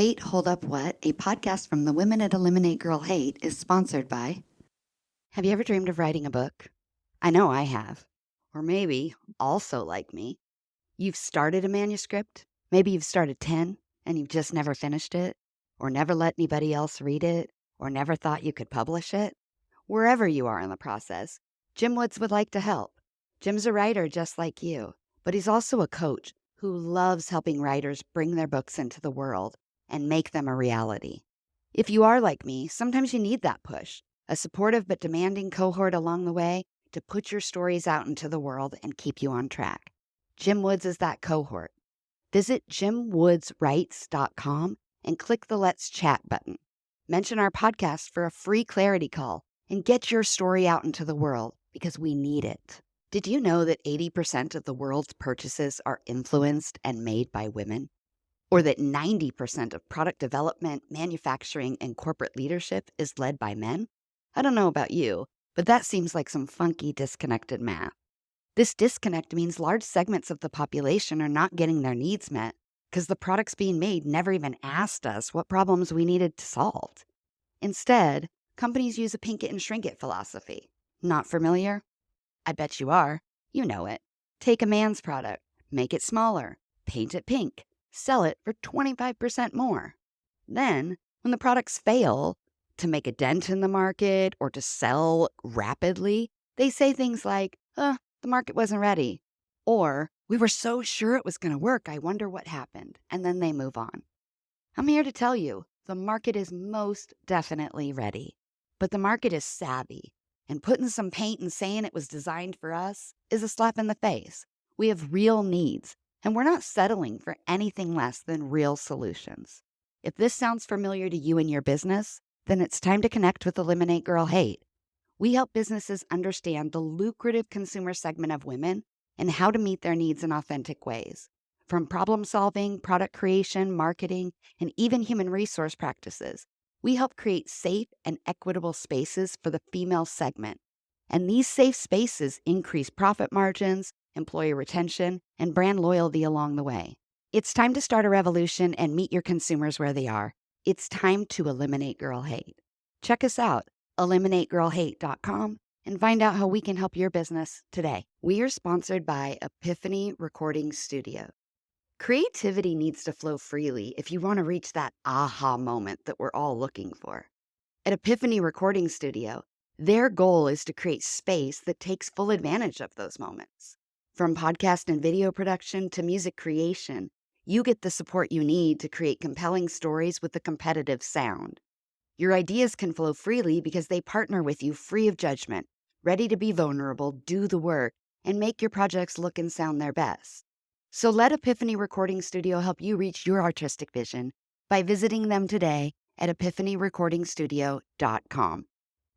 Wait, Hold Up, What? A podcast from the Women at Eliminate Girl Hate is sponsored by... Have you ever dreamed of writing a book? I know I have. Or maybe, also like me, you've started a manuscript. Maybe you've started 10 and you've just never finished it, or never let anybody else read it, or never thought you could publish it. Wherever you are in the process, Jim Woods would like to help. Jim's a writer just like you, but he's also a coach who loves helping writers bring their books into the world and make them a reality. If you are like me, sometimes you need that push, a supportive but demanding cohort along the way to put your stories out into the world and keep you on track. Jim Woods is that cohort. Visit jimwoodswrites.com and click the Let's Chat button. Mention our podcast for a free clarity call and get your story out into the world because we need it. Did you know that 80% of the world's purchases are influenced and made by women? Or that 90% of product development, manufacturing, and corporate leadership is led by men? I don't know about you, but that seems like some funky, disconnected math. This disconnect means large segments of the population are not getting their needs met because the products being made never even asked us what problems we needed to solve. Instead, companies use a pink it and shrink it philosophy. Not familiar? I bet you are. You know it. Take a man's product, make it smaller, paint it pink, sell it for 25% more. Then, when the products fail to make a dent in the market or to sell rapidly, they say things like, the market wasn't ready. Or, we were so sure it was going to work, I wonder what happened. And then they move on. I'm here to tell you, the market is most definitely ready. But the market is savvy. And putting some paint and saying it was designed for us is a slap in the face. We have real needs, and we're not settling for anything less than real solutions. If this sounds familiar to you and your business, then it's time to connect with Eliminate Girl Hate. We help businesses understand the lucrative consumer segment of women and how to meet their needs in authentic ways. From problem solving, product creation, marketing, and even human resource practices, we help create safe and equitable spaces for the female segment. And these safe spaces increase profit margins, employee retention, and brand loyalty along the way. It's time to start a revolution and meet your consumers where they are. It's time to eliminate girl hate. Check us out, eliminategirlhate.com, and find out how we can help your business today. We are sponsored by Epiphany Recording Studio. Creativity needs to flow freely if you want to reach that aha moment that we're all looking for. At Epiphany Recording Studio, their goal is to create space that takes full advantage of those moments. From podcast and video production to music creation, you get the support you need to create compelling stories with a competitive sound. Your ideas can flow freely because they partner with you free of judgment, ready to be vulnerable, do the work, and make your projects look and sound their best. So let Epiphany Recording Studio help you reach your artistic vision by visiting them today at epiphanyrecordingstudio.com.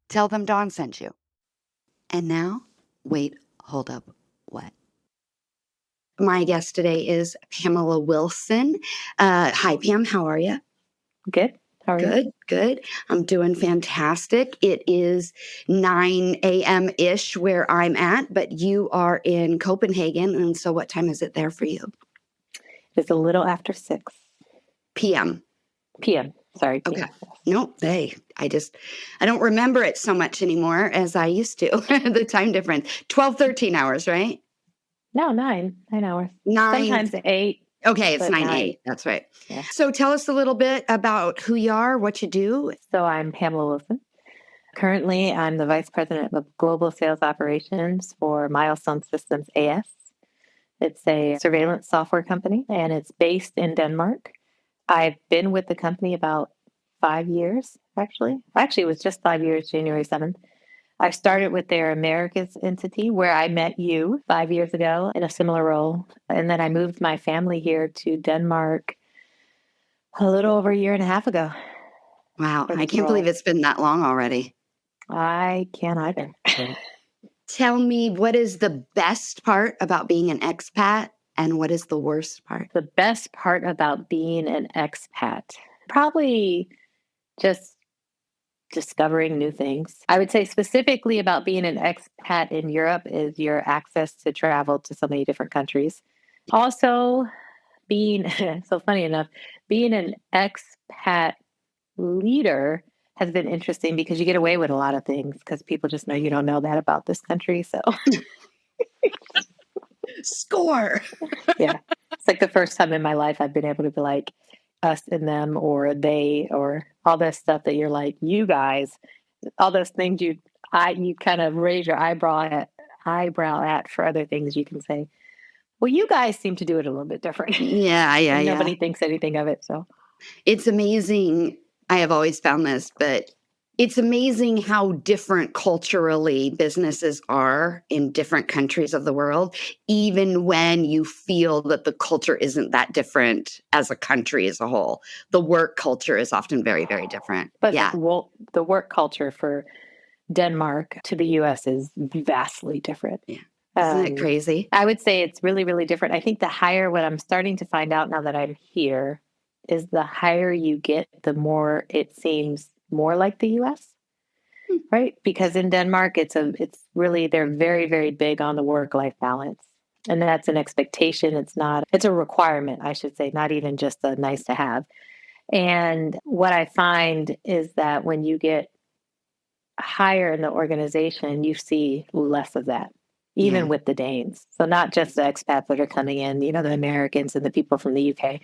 Tell them Dawn sent you. And now, wait, hold up, what? My guest today is Pamela Wilson. Hi, Pam. How are you? Good. How are you? Good. I'm doing fantastic. It is 9 a.m.-ish where I'm at, but you are in Copenhagen. And so what time is it there for you? It's a little after 6 p.m. p.m. Sorry. Okay. PM. Nope. I don't remember it so much anymore as I used to. The time difference. 12, 13 hours, right? No, 9 hours. 9. Sometimes 8. Okay, it's but 9/8. That's right. Yeah. So tell us a little bit about who you are, what you do. So I'm Pamela Wilson. Currently, I'm the Vice President of Global Sales Operations for Milestone Systems AS. It's a surveillance software company, and it's based in Denmark. I've been with the company about 5 years, actually. Actually, it was just 5 years, January 7th. I started with their Americas entity where I met you 5 years ago in a similar role. And then I moved my family here to Denmark a little over a year and a half ago. Wow. I can't believe it's been that long already. I can't either. Tell me, what is the best part about being an expat and what is the worst part? The best part about being an expat, probably just discovering new things. I would say specifically about being an expat in Europe is your access to travel to so many different countries. Also, being so funny enough, being an expat leader has been interesting because you get away with a lot of things because people just know you don't know that about this country. So Score. yeah, it's like the first time in my life I've been able to be like us and them or they or all this stuff that you're like, you guys, all those things you kind of raise your eyebrow at for other things you can say. Well, you guys seem to do it a little bit different. Yeah, yeah, And yeah. nobody thinks anything of it. So It's amazing. I have always found this, but it's amazing how different culturally businesses are in different countries of the world, even when you feel that the culture isn't that different as a country as a whole. The work culture is often very, very different. but it's like, Yeah. well, the work culture for Denmark to the US is vastly different. Yeah. Isn't it Um, crazy? I would say it's really, really different. I think the higher, what I'm starting to find out now that I'm here, is the higher you get, the more it seems more like the US, Hmm. right? Because in Denmark, it's really, they're very, very big on the work-life balance. And that's an expectation. It's a requirement, I should say, not even just a nice to have. And what I find is that when you get higher in the organization, you see less of that, Yeah. even with the Danes. So not just the expats that are coming in, the Americans and the people from the UK,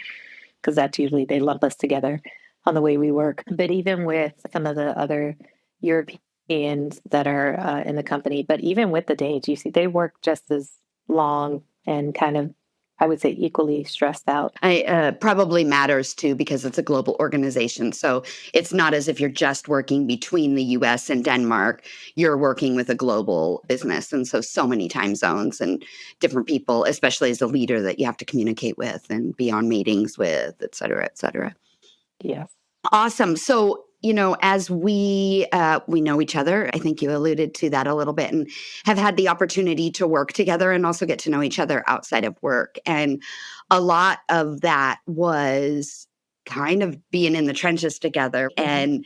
because that's usually they lump us together on the way we work. But even with some of the other Europeans that are in the company, but even with the Danes, you see they work just as long and kind of, I would say, equally stressed out. I probably matters too because it's a global organization. So it's not as if you're just working between the US and Denmark. You're working with a global business. And so many time zones and different people, especially as a leader that you have to communicate with and be on meetings with, et cetera, et cetera. Yes. Awesome. So, as we know each other, I think you alluded to that a little bit, and have had the opportunity to work together and also get to know each other outside of work. And a lot of that was kind of being in the trenches together and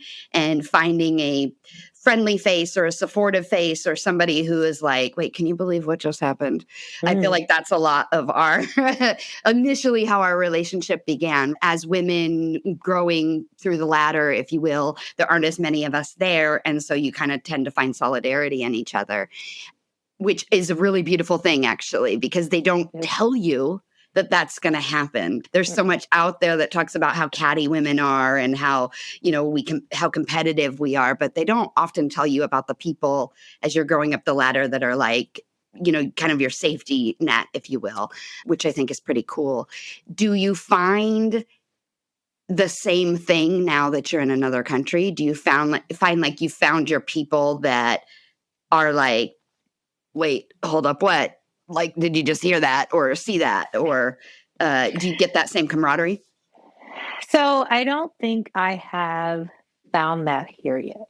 finding a friendly face or a supportive face or somebody who is like, wait, can you believe what just happened? I feel Mm, like that's a lot of our initially how our relationship began. As women growing through the ladder, if you will, there aren't as many of us there. And so you kind of tend to find solidarity in each other, which is a really beautiful thing, actually, because they don't yes. tell you that that's going to happen. There's so much out there that talks about how catty women are and how, how competitive we are, but they don't often tell you about the people as you're growing up the ladder that are like, kind of your safety net, if you will, which I think is pretty cool. Do you find the same thing now that you're in another country? Do you find like you found your people that are like, wait, hold up, what? Like, did you just hear that or see that? Or do you get that same camaraderie? So I don't think I have found that here yet.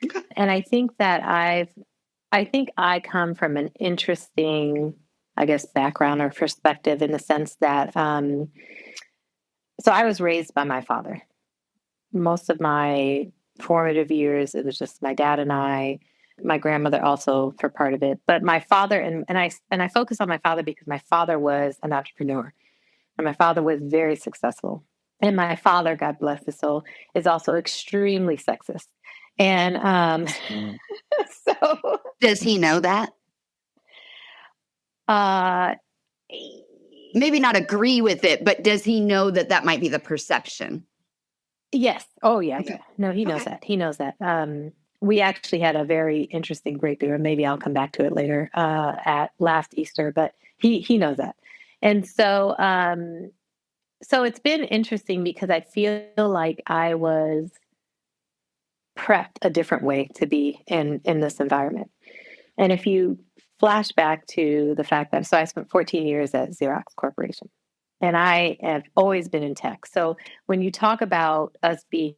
Okay. And I think that I think I come from an interesting, I guess, background or perspective in the sense that, so I was raised by my father. Most of my formative years, it was just my dad and I, my grandmother also for part of it. But my father, and I focus on my father because my father was an entrepreneur and my father was very successful. And my father, God bless his soul, is also extremely sexist. And so, Does he know that? uh, Maybe not agree with it, but does he know that that might be the perception? yes. Oh, yeah, Okay. yeah. No, he knows Okay. that. He knows that. We actually had a very interesting breakthrough, and maybe I'll come back to it later at last Easter. But he knows that, and so it's been interesting because I feel like I was prepped a different way to be in this environment. And if you flash back to the fact that, so I spent 14 years at Xerox Corporation, and I have always been in tech. So when you talk about us being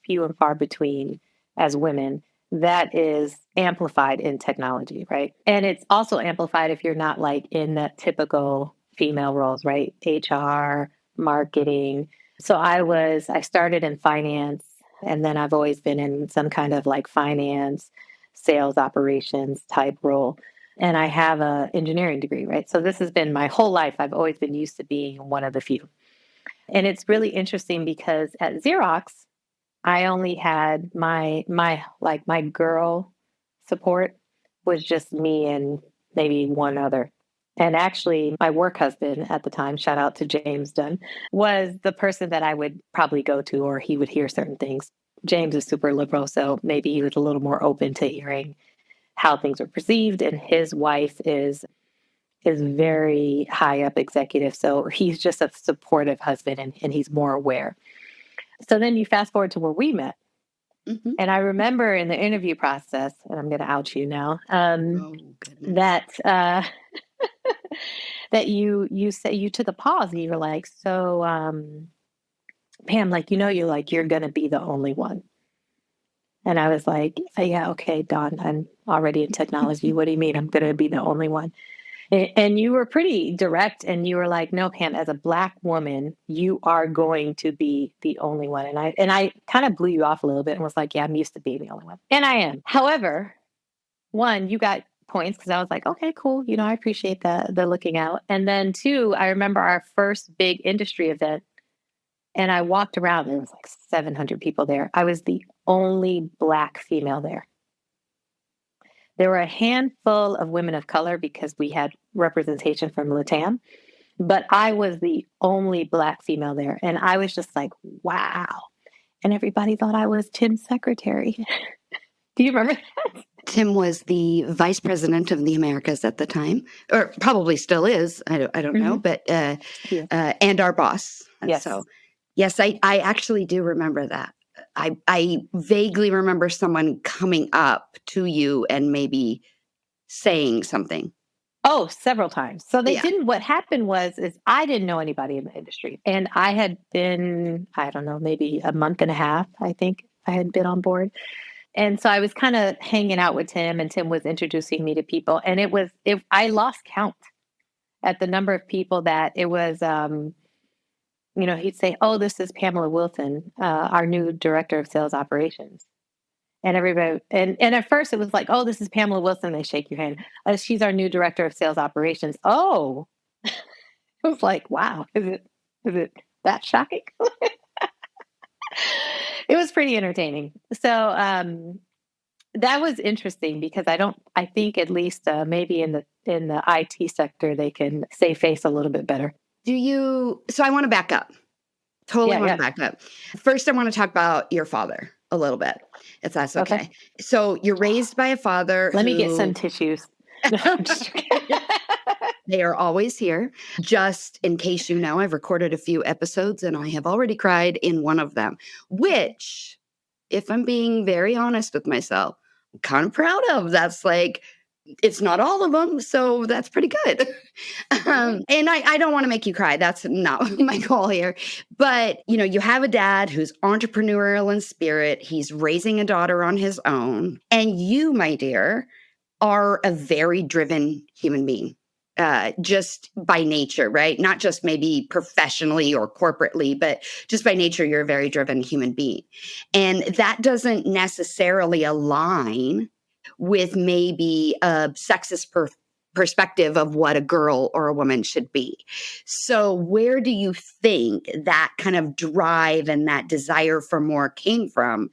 few and far between as women, that is amplified in technology, right? And it's also amplified if you're not like in that typical female roles, right? HR, marketing. So I started in finance, and then I've always been in some kind of like finance, sales operations type role. and I have a engineering degree, right? So this has been my whole life. I've always been used to being one of the few. And it's really interesting because at Xerox, I only had my girl support was just me and maybe one other. And actually, my work husband at the time, shout out to James Dunn, was the person that I would probably go to, or he would hear certain things. James is super liberal, so maybe he was a little more open to hearing how things were perceived. And his wife is very high up executive, so he's just a supportive husband, and he's more aware. So then you fast forward to where we met. Mhm. And I remember in the interview process, and I'm going to out you now, Oh, goodness. that that you say you took a pause and you were like, so Pam, like you're going to be the only one. And I was like, yeah, okay, Don, I'm already in technology. What do you mean I'm going to be the only one? And you were pretty direct, and you were like, no, Pam, as a Black woman, you are going to be the only one. And I kind of blew you off a little bit and was like, yeah, I'm used to being the only one. And I am. However, one, you got points because I was like, okay, cool. I appreciate the looking out. And then two, I remember our first big industry event, and I walked around, and there was like 700 people there. I was the only Black female there. There were a handful of women of color because we had representation from LATAM, but I was the only Black female there. And I was just like, wow. And everybody thought I was Tim's secretary. Do you remember? Tim was the vice president of the Americas at the time, or probably still is. I don't know, Mm-hmm. but Yeah. and our boss. Yes. So, yes, I actually do remember that. I vaguely remember someone coming up to you and maybe saying something. Oh, several times. So they Yeah. didn't. What happened is I didn't know anybody in the industry. And I had been, I don't know, maybe a month and a half, I think I had been on board. And so I was kind of hanging out with Tim, and Tim was introducing me to people. And I lost count at the number of people that it was, he'd say, oh, this is Pamela Wilson, our new director of sales operations. And everybody, and at first it was like, oh, this is Pamela Wilson. They shake your hand. She's our new director of sales operations. Oh, I was like, wow, is it that shocking? It was pretty entertaining. So that was interesting because I think at least maybe in the IT sector they can save face a little bit better. So I want to back up. Totally Yeah, want to yeah. back up. First, I want to talk about your father a little bit, if that's Okay. okay. So you're raised by a father Let me get some who tissues. No, I'm just kidding. they are always here. Just in case you know, I've recorded a few episodes and I have already cried in one of them, which, if I'm being very honest with myself, I'm kind of proud of. That's like, it's not all of them, so that's pretty good. And I don't want to make you cry. That's not my goal here. But, you have a dad who's entrepreneurial in spirit. He's raising a daughter on his own. And you, my dear, are a very driven human being. Just by nature, right? Not just maybe professionally or corporately, but just by nature, you're a very driven human being. And that doesn't necessarily align with maybe a sexist perspective of what a girl or a woman should be. So, where do you think that kind of drive and that desire for more came from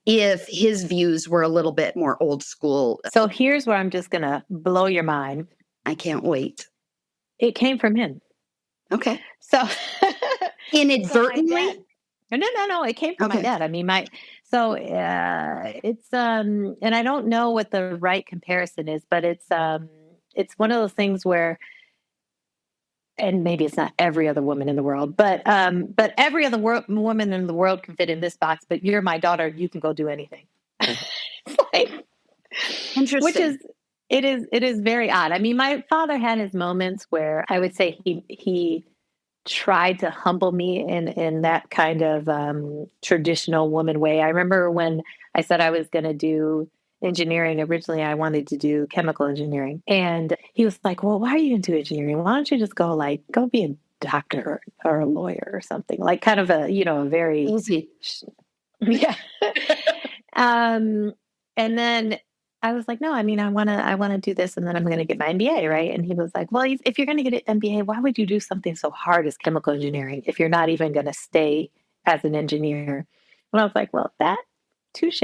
if his views were a little bit more old school? So here's where I'm just going to blow your mind. I can't wait. It came from him. Okay. So, so my Inadvertently? dad. No. It came from my Okay. dad. I mean, it's and I don't know what the right comparison is, but it's one of those things where, and maybe it's not every other woman in the world, but every other woman in the world can fit in this box. But you're my daughter. You can go do anything. Like, which Interesting. is it is very odd. I mean, my father had his moments where I would say he tried to humble me in that kind of traditional woman way. I remember when I said I was going to do engineering. Originally, I wanted to do chemical engineering, and he was like, "Well, why are you into engineering? Why don't you just go be a doctor or a lawyer or something?" Like kind of a very Easy. yeah. um, and then I was like, no, I mean, I want to do this and then I'm going to get my MBA. Right. And he was like, well, if you're going to get an MBA, why would you do something so hard as chemical engineering if you're not even going to stay as an engineer? And I was like, well, that touche,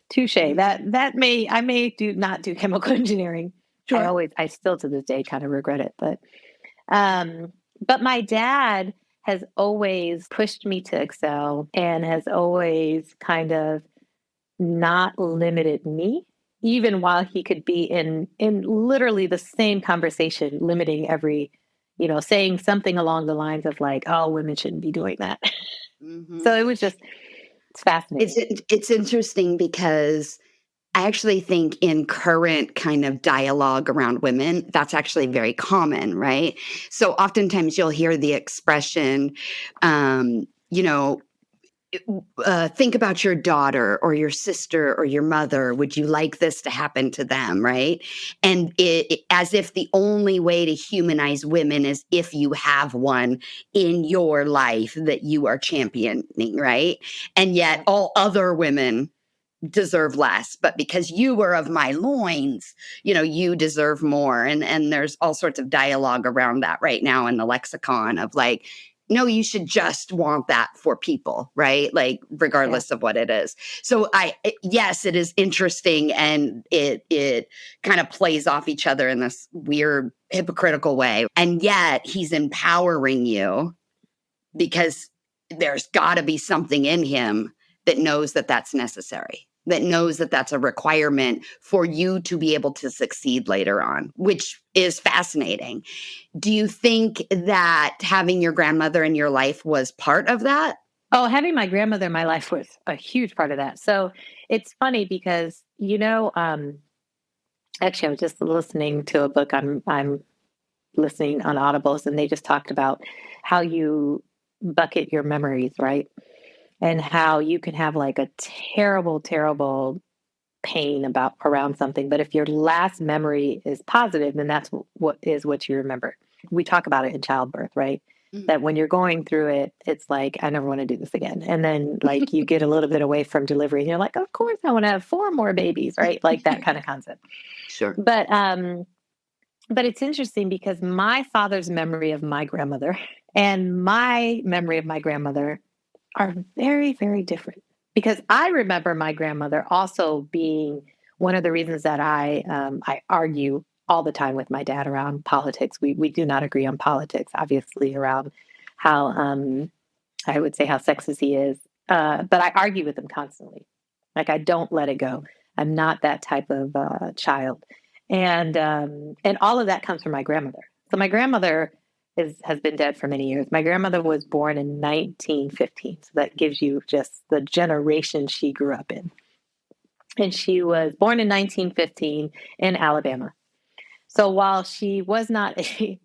touche. Mhm. I may do not do chemical engineering. Sure. I still to this day kind of regret it. Um, but my dad has always pushed me to excel and has always kind of not limited me, even while he could be in literally the same conversation, limiting every, saying something along the lines of like, "Oh, women shouldn't be doing that." So Mhm. it was just it's It's fascinating. it's interesting because I actually think in current kind of dialogue around women, that's actually very common, right? So oftentimes you'll hear the expression, you know, think about your daughter or your sister or your mother. Would you like this to happen to them, right? And as if the only way to humanize women is if you have one in your life that you are championing, right? And yet Yeah, all other women deserve less, but because you were of my loins, you deserve more. And there's all sorts of dialogue around that right now in the lexicon of like, no, you should just want that for people, right? Like yeah. regardless of what it is. So yes, it is interesting, and it kind of plays off each other in this weird hypocritical way. And yet he's empowering you because there's got to be something in him that knows that that's necessary, that knows that that's a requirement for you to be able to succeed later on, which is fascinating. Do you think that having your grandmother in your life was part of that? Oh, having my grandmother in my life was a huge part of that. So it's funny because actually, I was just listening to a book. I'm listening on Audibles, and they just talked about how you bucket your memories, right? And how you can have like a terrible, terrible pain about around something, but if your last memory is positive, then that's what you remember. We talk about it in childbirth, right? Mhm. That when you're going through it, it's like I never want to do this again. And then like you get a little bit away from delivery and you're like, of course I want to have four more babies, right? Like that kind of concept. Sure. But but it's interesting because my father's memory of my grandmother and my memory of my grandmother are very, very different. Because I remember my grandmother also being one of the reasons that I argue all the time with my dad around politics. We do not agree on politics, obviously, around how I would say how sexist he is. But I argue with him constantly. Like I don't let it go. I'm not that type of child, and all of that comes from my grandmother. So my grandmother has been dead for many years. My grandmother was born in 1915, so that gives you just the generation she grew up in. And she was born in 1915 in Alabama. So while she was not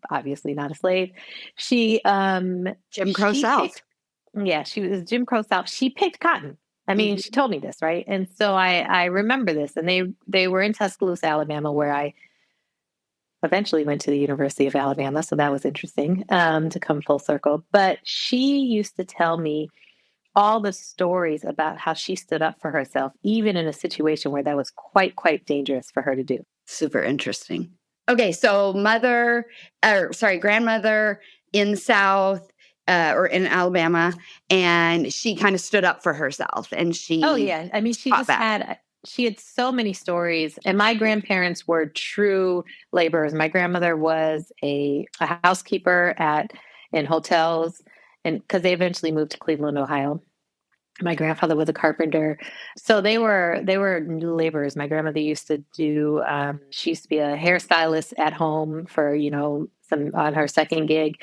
obviously not a slave, she Jim Crow she South. picked yeah, she was Jim Crow South. She picked cotton. I mean, she Hmm. told me this, right? And so I remember this. And they were in Tuscaloosa, Alabama, where I eventually went to the University of Alabama. So that was interesting to come full circle. But she used to tell me all the stories about how she stood up for herself, even in a situation where that was quite dangerous for her to do. Super interesting. Okay, so grandmother in the South, or in Alabama, and she kind of stood up for herself and Oh she yeah, I mean, fought back. she had so many stories, and my grandparents were true laborers. My grandmother was a housekeeper at in hotels, and because they eventually moved to Cleveland, Ohio. My grandfather was a carpenter, so they were laborers. My grandmother used to do. She used to be a hairstylist at home for some on her second gig,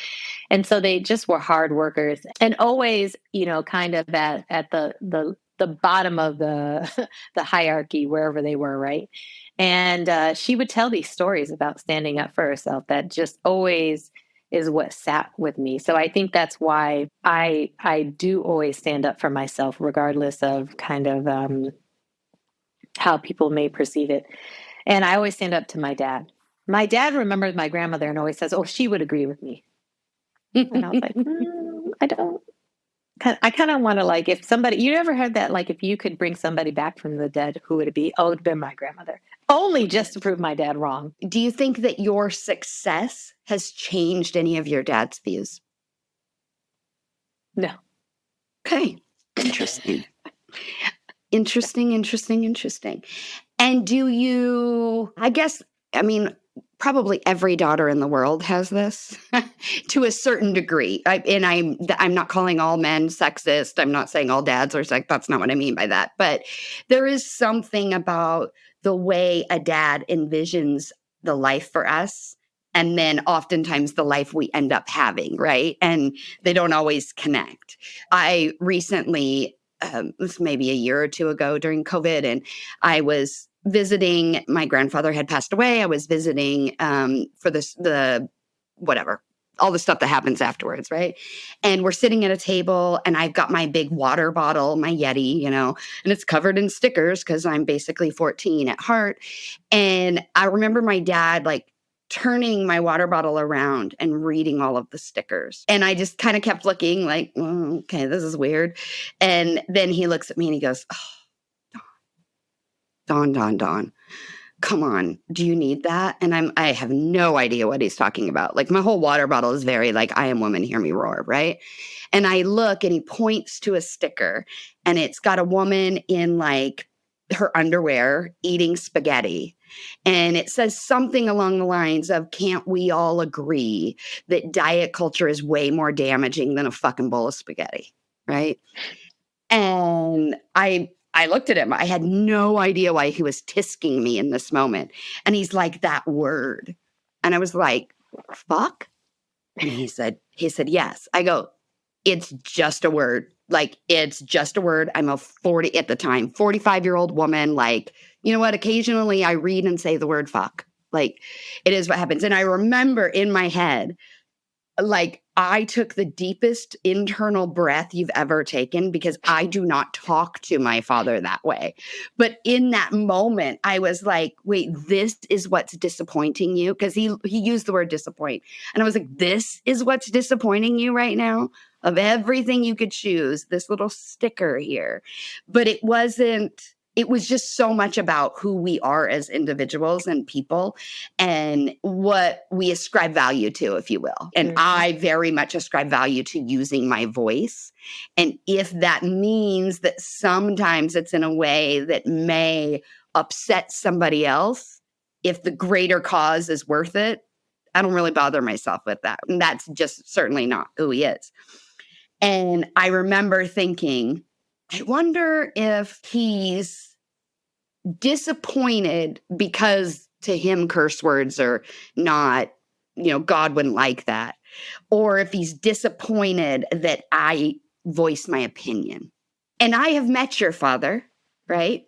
and so they just were hard workers and always kind of at the bottom of the the hierarchy wherever they were, right? And she would tell these stories about standing up for herself that just always is what sat with me. So I think that's why I do always stand up for myself regardless of kind of how people may perceive it. And I always stand up to my dad. My dad remembers my grandmother and always says, "Oh, she would agree with me." And I was like, I don't. I kind of want to, like, if somebody, you ever heard that, like, if you could bring somebody back from the dead, who would it be? Oh, it'd been my grandmother. Only just to prove my dad wrong. Do you think that your success has changed any of your dad's views? No. Okay. Interesting. Interesting. And do you, I mean, probably every daughter in the world has this to a certain degree. I'm not calling all men sexist. I'm not saying all dads are sex. That's not what I mean by that. But there is something about the way a dad envisions the life for us. And then oftentimes the life we end up having, right? And they don't always connect. I recently, this maybe a year or two ago during COVID, and I was visiting. My grandfather had passed away. I was visiting for the whatever, all the stuff that happens afterwards, right? And we're sitting at a table, and I've got my big water bottle, my Yeti, and it's covered in stickers because I'm basically 14 at heart. And I remember my dad like turning my water bottle around and reading all of the stickers. And I just kind of kept looking like, okay, this is weird. And then he looks at me and he goes, oh, Dawn, come on, do you need that? And I have no idea what he's talking about. Like my whole water bottle is very like, I am woman, hear me roar, right? And I look and he points to a sticker and it's got a woman in like her underwear eating spaghetti. And it says something along the lines of, can't we all agree that diet culture is way more damaging than a fucking bowl of spaghetti, right? And I looked at him. I had no idea why he was tisking me in this moment. And he's like, that word. And I was like, fuck? And he said, yes. I go, it's just a word. Like, it's just a word. I'm a 40 at the time, 45-year-old woman. Like, you know what? Occasionally I read and say the word fuck. Like, it is what happens. And I remember in my head, like I took the deepest internal breath you've ever taken because I do not talk to my father that way. But in that moment, I was like, wait, this is what's disappointing you? Because he used the word disappoint. And I was like, this is what's disappointing you right now? Of everything you could choose, this little sticker here. But it wasn't, it was just so much about who we are as individuals and people and what we ascribe value to, if you will. And I very much ascribe value to using my voice. And if that means that sometimes it's in a way that may upset somebody else, if the greater cause is worth it, I don't really bother myself with that. And that's just certainly not who he is. And I remember thinking, I wonder if he's disappointed because to him curse words are not, God wouldn't like that. Or if he's disappointed that I voice my opinion. And I have met your father, right?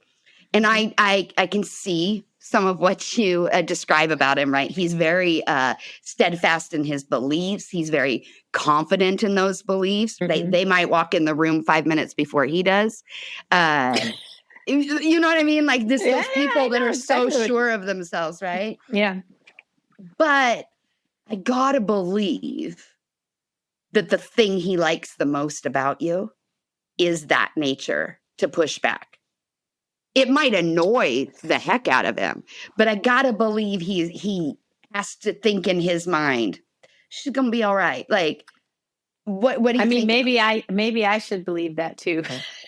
And I can see some of what you describe about him, right? He's very steadfast in his beliefs. He's very confident in those beliefs. They might walk in the room 5 minutes before he does. You know what I mean? Like those people that are exactly so sure of themselves, right? Yeah. But I gotta believe that the thing he likes the most about you is that nature to push back. It might annoy the heck out of him, but I gotta believe he has to think in his mind, she's gonna be all right. Like, what do you think? Maybe I should believe that too.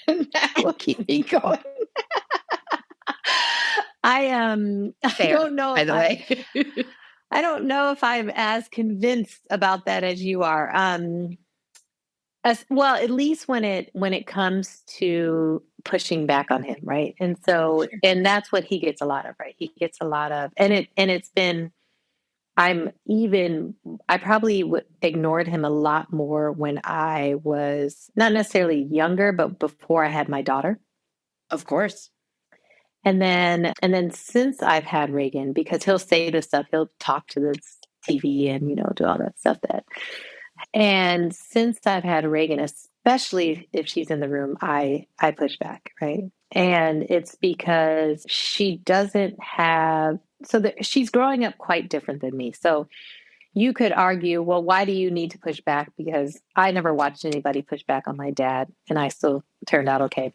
That will keep me going. I don't know. By the way, I don't know if I'm as convinced about that as you are. As well, at least when it comes to pushing back on him, right? And so, and that's what he gets a lot of, right? He gets a lot of, and it's been. I probably ignored him a lot more when I was not necessarily younger, but before I had my daughter. Of course. And then since I've had Reagan, because he'll say this stuff, he'll talk to the TV and, do all that stuff and since I've had Reagan, especially if she's in the room, I push back, right? And it's because she doesn't have, she's growing up quite different than me. So you could argue, well, why do you need to push back? Because I never watched anybody push back on my dad, and I still turned out okay.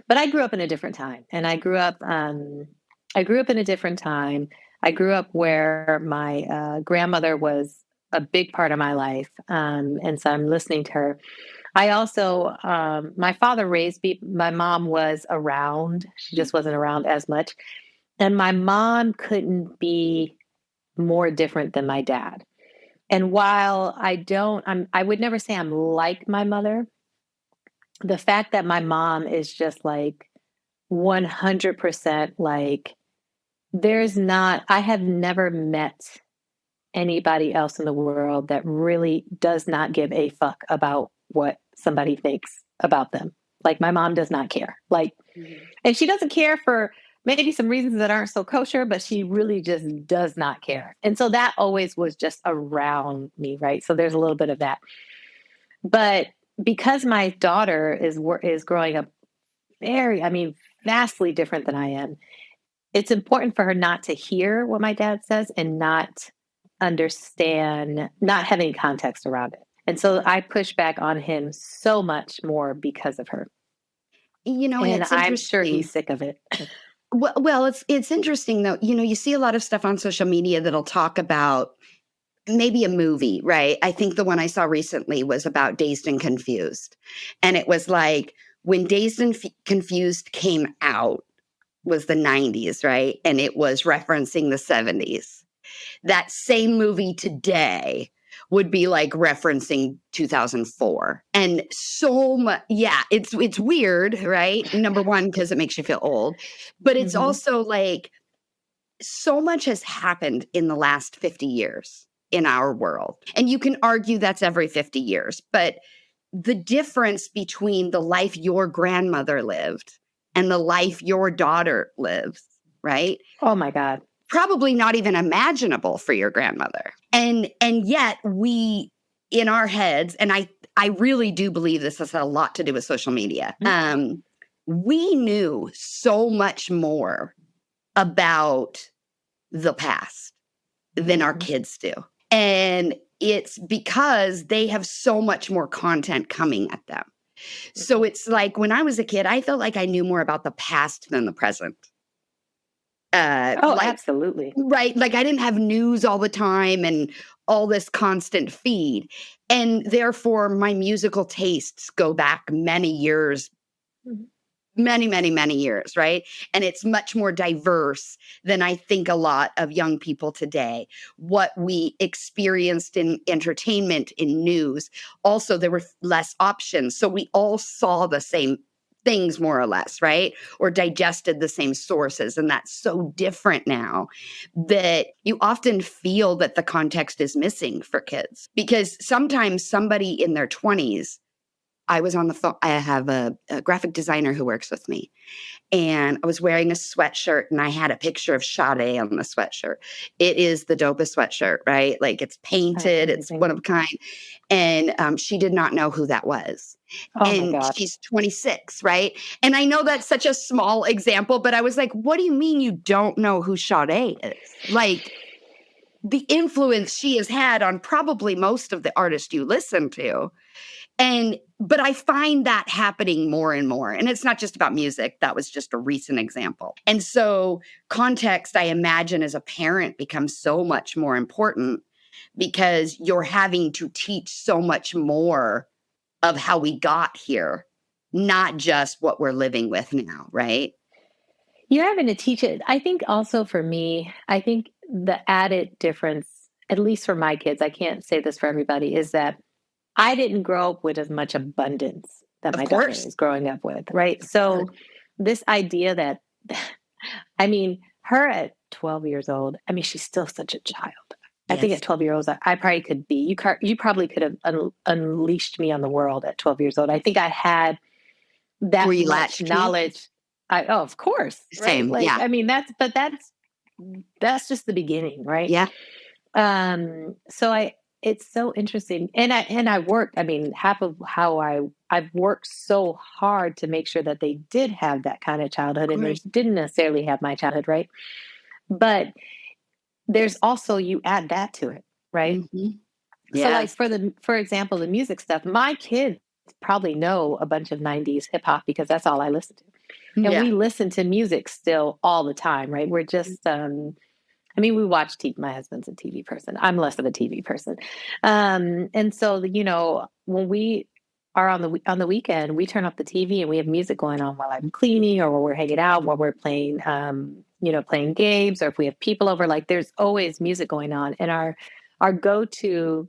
But I grew up in a different time, and I grew up in a different time. I grew up where my grandmother was a big part of my life, and so I'm listening to her. I also, my father raised me. My mom was around; she just wasn't around as much. And my mom couldn't be more different than my dad. And while I would never say I'm like my mother. The fact that my mom is just like 100% like, I have never met anybody else in the world that really does not give a fuck about what somebody thinks about them. Like my mom does not care. Like, Mhm. and she doesn't care for maybe some reasons that aren't so kosher, but she really just does not care. And so that always was just around me, right? So there's a little bit of that. But because my daughter is growing up vastly different than I am, it's important for her not to hear what my dad says and not understand, not having context around it. And so I push back on him so much more because of her. And And it's I'm sure interesting. he's sick of it. Well, it's interesting though. You see a lot of stuff on social media that'll talk about maybe a movie, right? I think the one I saw recently was about Dazed and Confused. And it was like when Dazed and Confused came out was the 90s, right? And it was referencing the 70s. That same movie today would be like referencing 2004. And so much, yeah, it's weird, right? Number one, because it makes you feel old, but it's Mm-hmm. also like so much has happened in the last 50 years in our world. And you can argue that's every 50 years, but the difference between the life your grandmother lived and the life your daughter lives, right? Oh my God. Probably not even imaginable for your grandmother. And yet we in our heads, and I really do believe this has a lot to do with social media. We knew so much more about the past than our Mm-hmm. kids do. And it's because they have so much more content coming at them. So it's like when I was a kid, I felt like I knew more about the past than the present. Oh, Like, absolutely. right, like I didn't have news all the time and all this constant feed. And therefore, my musical tastes go back many years, Mhm. many years, right? And it's much more diverse than I think a lot of young people today. What we experienced in entertainment, in news, also there were less options. So we all saw the same things more or less, right? Or digested the same sources. And that's so different now that you often feel that the context is missing for kids because sometimes somebody in their 20s, I was on the phone. I have a graphic designer who works with me, and I was wearing a sweatshirt, and I had a picture of Sade on the sweatshirt. It is the dopest sweatshirt, right? Like it's That's painted, it's amazing. one of a kind. And she did not know who that was. Oh my And God. she's 26, right? And I know that's such a small example, but I was like, what do you mean you don't know who Sade is? Like, the influence she has had on probably most of the artists you listen to but I find that happening more and more. And it's not just about music. That was just a recent example. And so context, I imagine, as a parent becomes so much more important because you're having to teach so much more of how we got here, not just what we're living with now, right? You're having to teach it. I think also for me, I think the added difference, at least for my kids, I can't say this for everybody, is that I didn't grow up with as much abundance that Of my daughter course. is growing up with, right? Of course. So this idea that, I mean, her at 12 years old, I mean, she's still such a child. I think at Yes. 12 years old, I probably could be, you probably could have unleashed me on the world at 12 years old. I think I had Were that you much latchkey? knowledge. Oh, of course, right? Same. Like, Yeah. I mean, that's just the beginning, right? Yeah. So it's so interesting. And I worked, I mean, half of how I've worked so hard to make sure that they did have that kind of childhood and they Great. didn't necessarily have my childhood, right? But there's also, you add that to it. right? Mhm. So like Yes. for example, the music stuff, my kids probably know a bunch of 90s hip hop because that's all I listen to. And Yeah. we listen to music still all the time, right? We're just I mean, we watch TV. My husband's a TV person. I'm less of a TV person. And so, when we are on the weekend, we turn off the TV and we have music going on while I'm cleaning or while we're hanging out, while we're playing, playing games, or if we have people over. Like, there's always music going on, and our go-to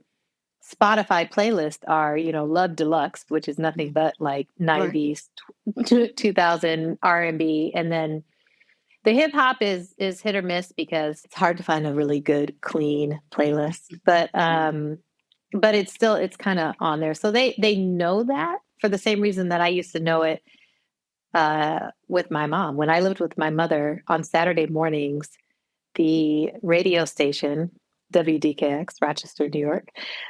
Spotify playlist are, Love Deluxe, which is nothing Mhm. but like Right. 90s, 2000 R&B, and then the hip hop is hit or miss because it's hard to find a really good clean playlist. But it's kind of on there. So they know that for the same reason that I used to know it with my mom. When I lived with my mother on Saturday mornings, the radio station WDKX, Rochester, New York,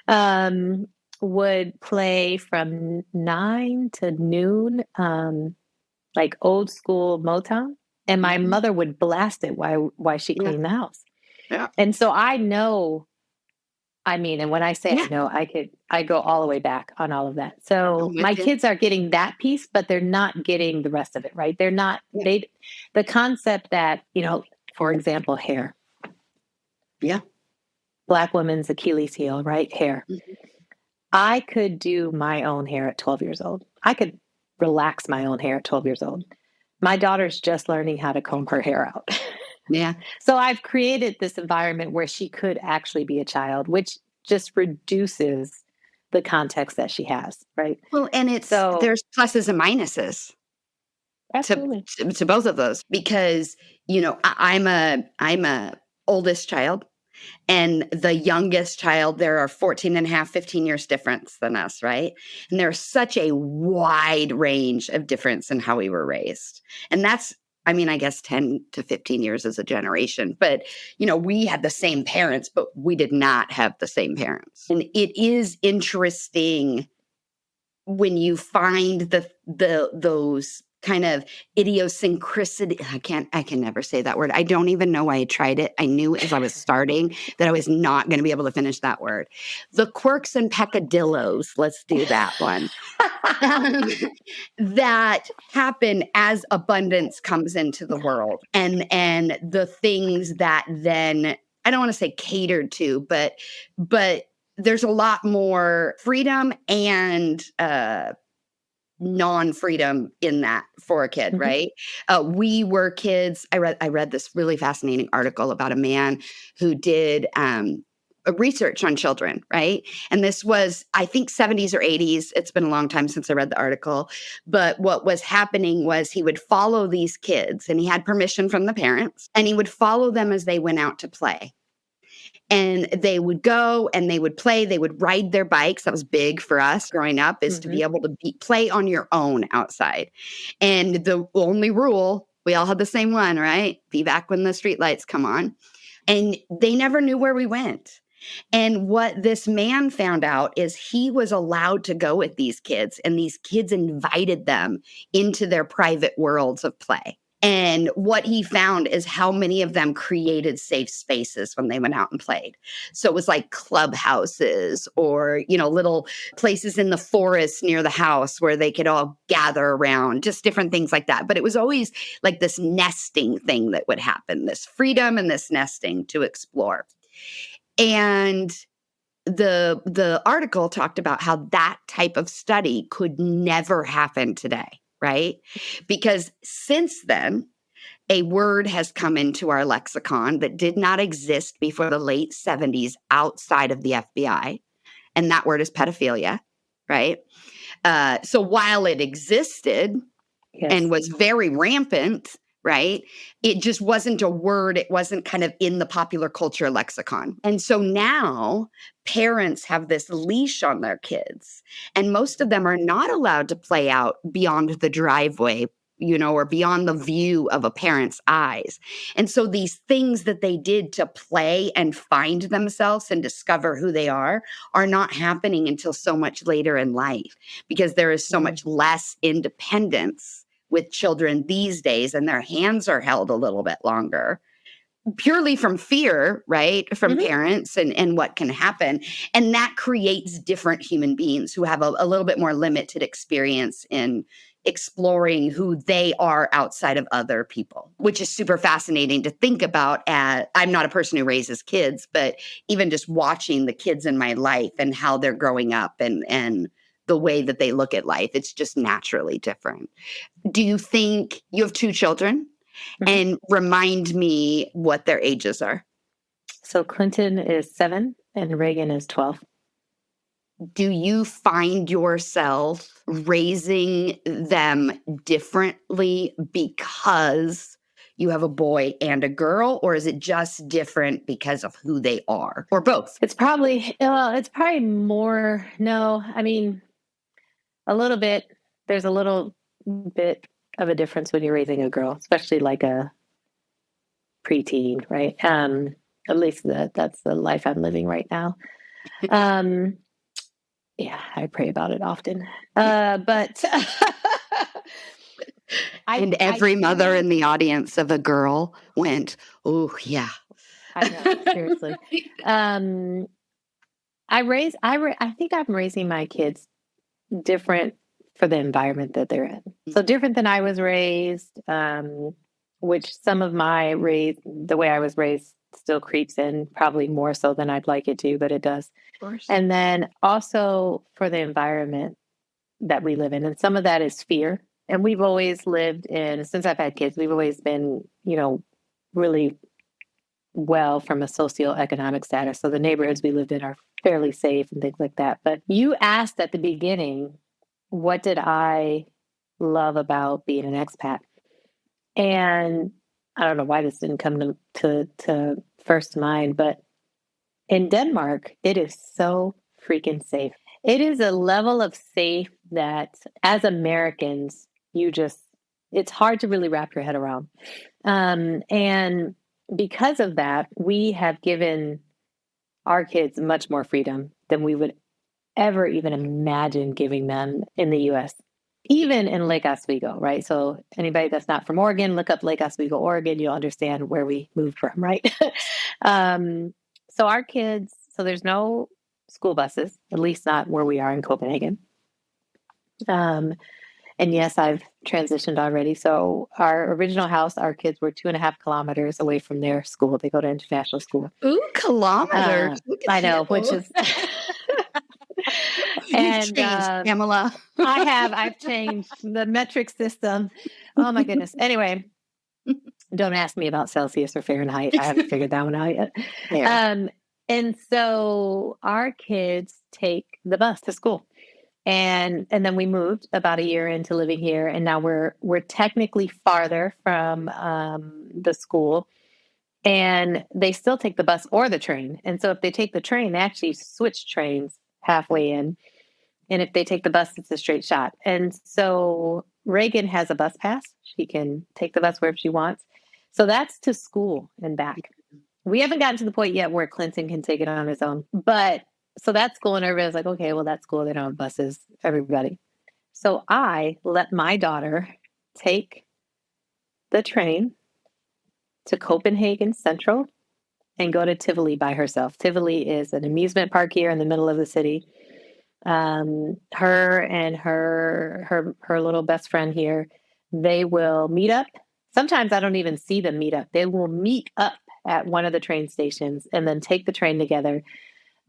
um, would play from 9 to noon, like old school Motown, and my Mhm. mother would blast it while she Yeah. cleaned the house. Yeah. And so I know, I mean, and when I say I Yeah. know, I go all the way back on all of that. I'm So with my you. kids are getting that piece, but they're not getting the rest of it, right? They're not Yeah. the concept that, for example, hair. Yeah. Black woman's Achilles heel, right? Hair. Mhm. I could do my own hair at 12 years old. I could relax my own hair at 12 years old. My daughter's just learning how to comb her hair out. Yeah. So I've created this environment where she could actually be a child, which just reduces the context that she has, right? Well, and So there's pluses and minuses to absolutely. to both of those because, I'm a oldest child. And the youngest child, there are 14 and a half, 15 years difference than us, right? And there's such a wide range of difference in how we were raised. And that's, I mean, I guess 10 to 15 years as a generation. But, we had the same parents, but we did not have the same parents. And it is interesting when you find those kind of idiosyncrasy. I can never say that word. I don't even know why I tried it. I knew as I was starting that I was not going to be able to finish that word. The quirks and peccadillos, let's do that one. Um, that happen as abundance comes into the world, and the things that then, I don't want to say catered to, but there's a lot more freedom and non-freedom in that for a kid, Mhm. right? We were kids. I read this really fascinating article about a man who did a research on children, right? And this was, I think, 70s or 80s. It's been a long time since I read the article. But what was happening was he would follow these kids, and he had permission from the parents, and he would follow them as they went out to play. And they would go and they would play, they would ride their bikes. That was big for us growing up, is to Mhm. be able to play on your own outside. And the only rule, we all had the same one, right? Be back when the street lights come on. And they never knew where we went. And what this man found out is he was allowed to go with these kids, and these kids invited them into their private worlds of play. And what he found is how many of them created safe spaces when they went out and played. So it was like clubhouses or, little places in the forest near the house where they could all gather around, just different things like that. But it was always like this nesting thing that would happen, this freedom and this nesting to explore. And the article talked about how that type of study could never happen today, right? Because since then, a word has come into our lexicon that did not exist before the late 70s outside of the FBI, and that word is pedophilia, right? So while it existed, and Yes. was very rampant, right? It just wasn't a word. It wasn't kind of in the popular culture lexicon. And so now parents have this leash on their kids, and most of them are not allowed to play out beyond the driveway, or beyond the view of a parent's eyes. And so these things that they did to play and find themselves and discover who they are not happening until so much later in life because there is so Mm. much less independence with children these days, and their hands are held a little bit longer. purely from fear, right? From Mhm. parents and what can happen. And that creates different human beings who have a little bit more limited experience in exploring who they are outside of other people, which is super fascinating to think about. I'm not a person who raises kids, but even just watching the kids in my life and how they're growing up and the way that they look at life, it's just naturally different. Do you think you have two children? Mhm. And remind me what their ages are. So Clinton is 7 and Reagan is 12. Do you find yourself raising them differently because you have a boy and a girl, or is it just different because of who they are, or both? It's probably more, no, I mean, a little bit. There's a little bit of a difference when you're raising a girl, especially like a preteen, right? At least that's the life I'm living right now. Um, yeah, I pray about it often. But And I every mother think in the audience of a girl went, "Oh, yeah." I know, seriously. Um, I think I'm raising my kids different for the environment that they're in. So different than I was raised, which some of the way I was raised still creeps in, probably more so than I'd like it to, but it does. Of course. And then also for the environment that we live in. And some of that is fear. And we've always lived in, since I've had kids, we've always been, really well from a socioeconomic status. So the neighborhoods we lived in are fairly safe and things like that. But you asked at the beginning, what did I love about being an expat? And I don't know why this didn't come to first mind, but in Denmark, it is so freaking safe. It is a level of safe that as Americans, it's hard to really wrap your head around. And because of that, we have given our kids much more freedom than we would ever even imagine giving them in the US, even in Lake Oswego, right? So, anybody that's not from Oregon, look up Lake Oswego, Oregon. You'll understand where we moved from, right? um, so, our kids, so there's no school buses, at least not where we are in Copenhagen. Um, and yes, I've transitioned already. So our original house, our kids were 2.5 kilometers away from their school. They go to international school. Ooh, kilometers. Look I at know, which you. is, You and changed, Pamela. I've changed the metric system. Oh my goodness. Anyway, don't ask me about Celsius or Fahrenheit. I haven't figured that one out yet. There. Um, and so our kids take the bus to school. And then we moved about a year into living here, and now we're technically farther from the school, and they still take the bus or the train. And so if they take the train, they actually switch trains halfway in, and if they take the bus, it's a straight shot. And so Reagan has a bus pass; she can take the bus wherever she wants. So that's to school and back. We haven't gotten to the point yet where Clinton can take it on his own, but so that's cool. And everybody's like, okay, well, that's cool. They don't have buses, everybody. So I let my daughter take the train to Copenhagen Central and go to Tivoli by herself. Tivoli is an amusement park here in the middle of the city. Her and her little best friend here, they will meet up. Sometimes I don't even see them meet up. They will meet up at one of the train stations and then take the train together.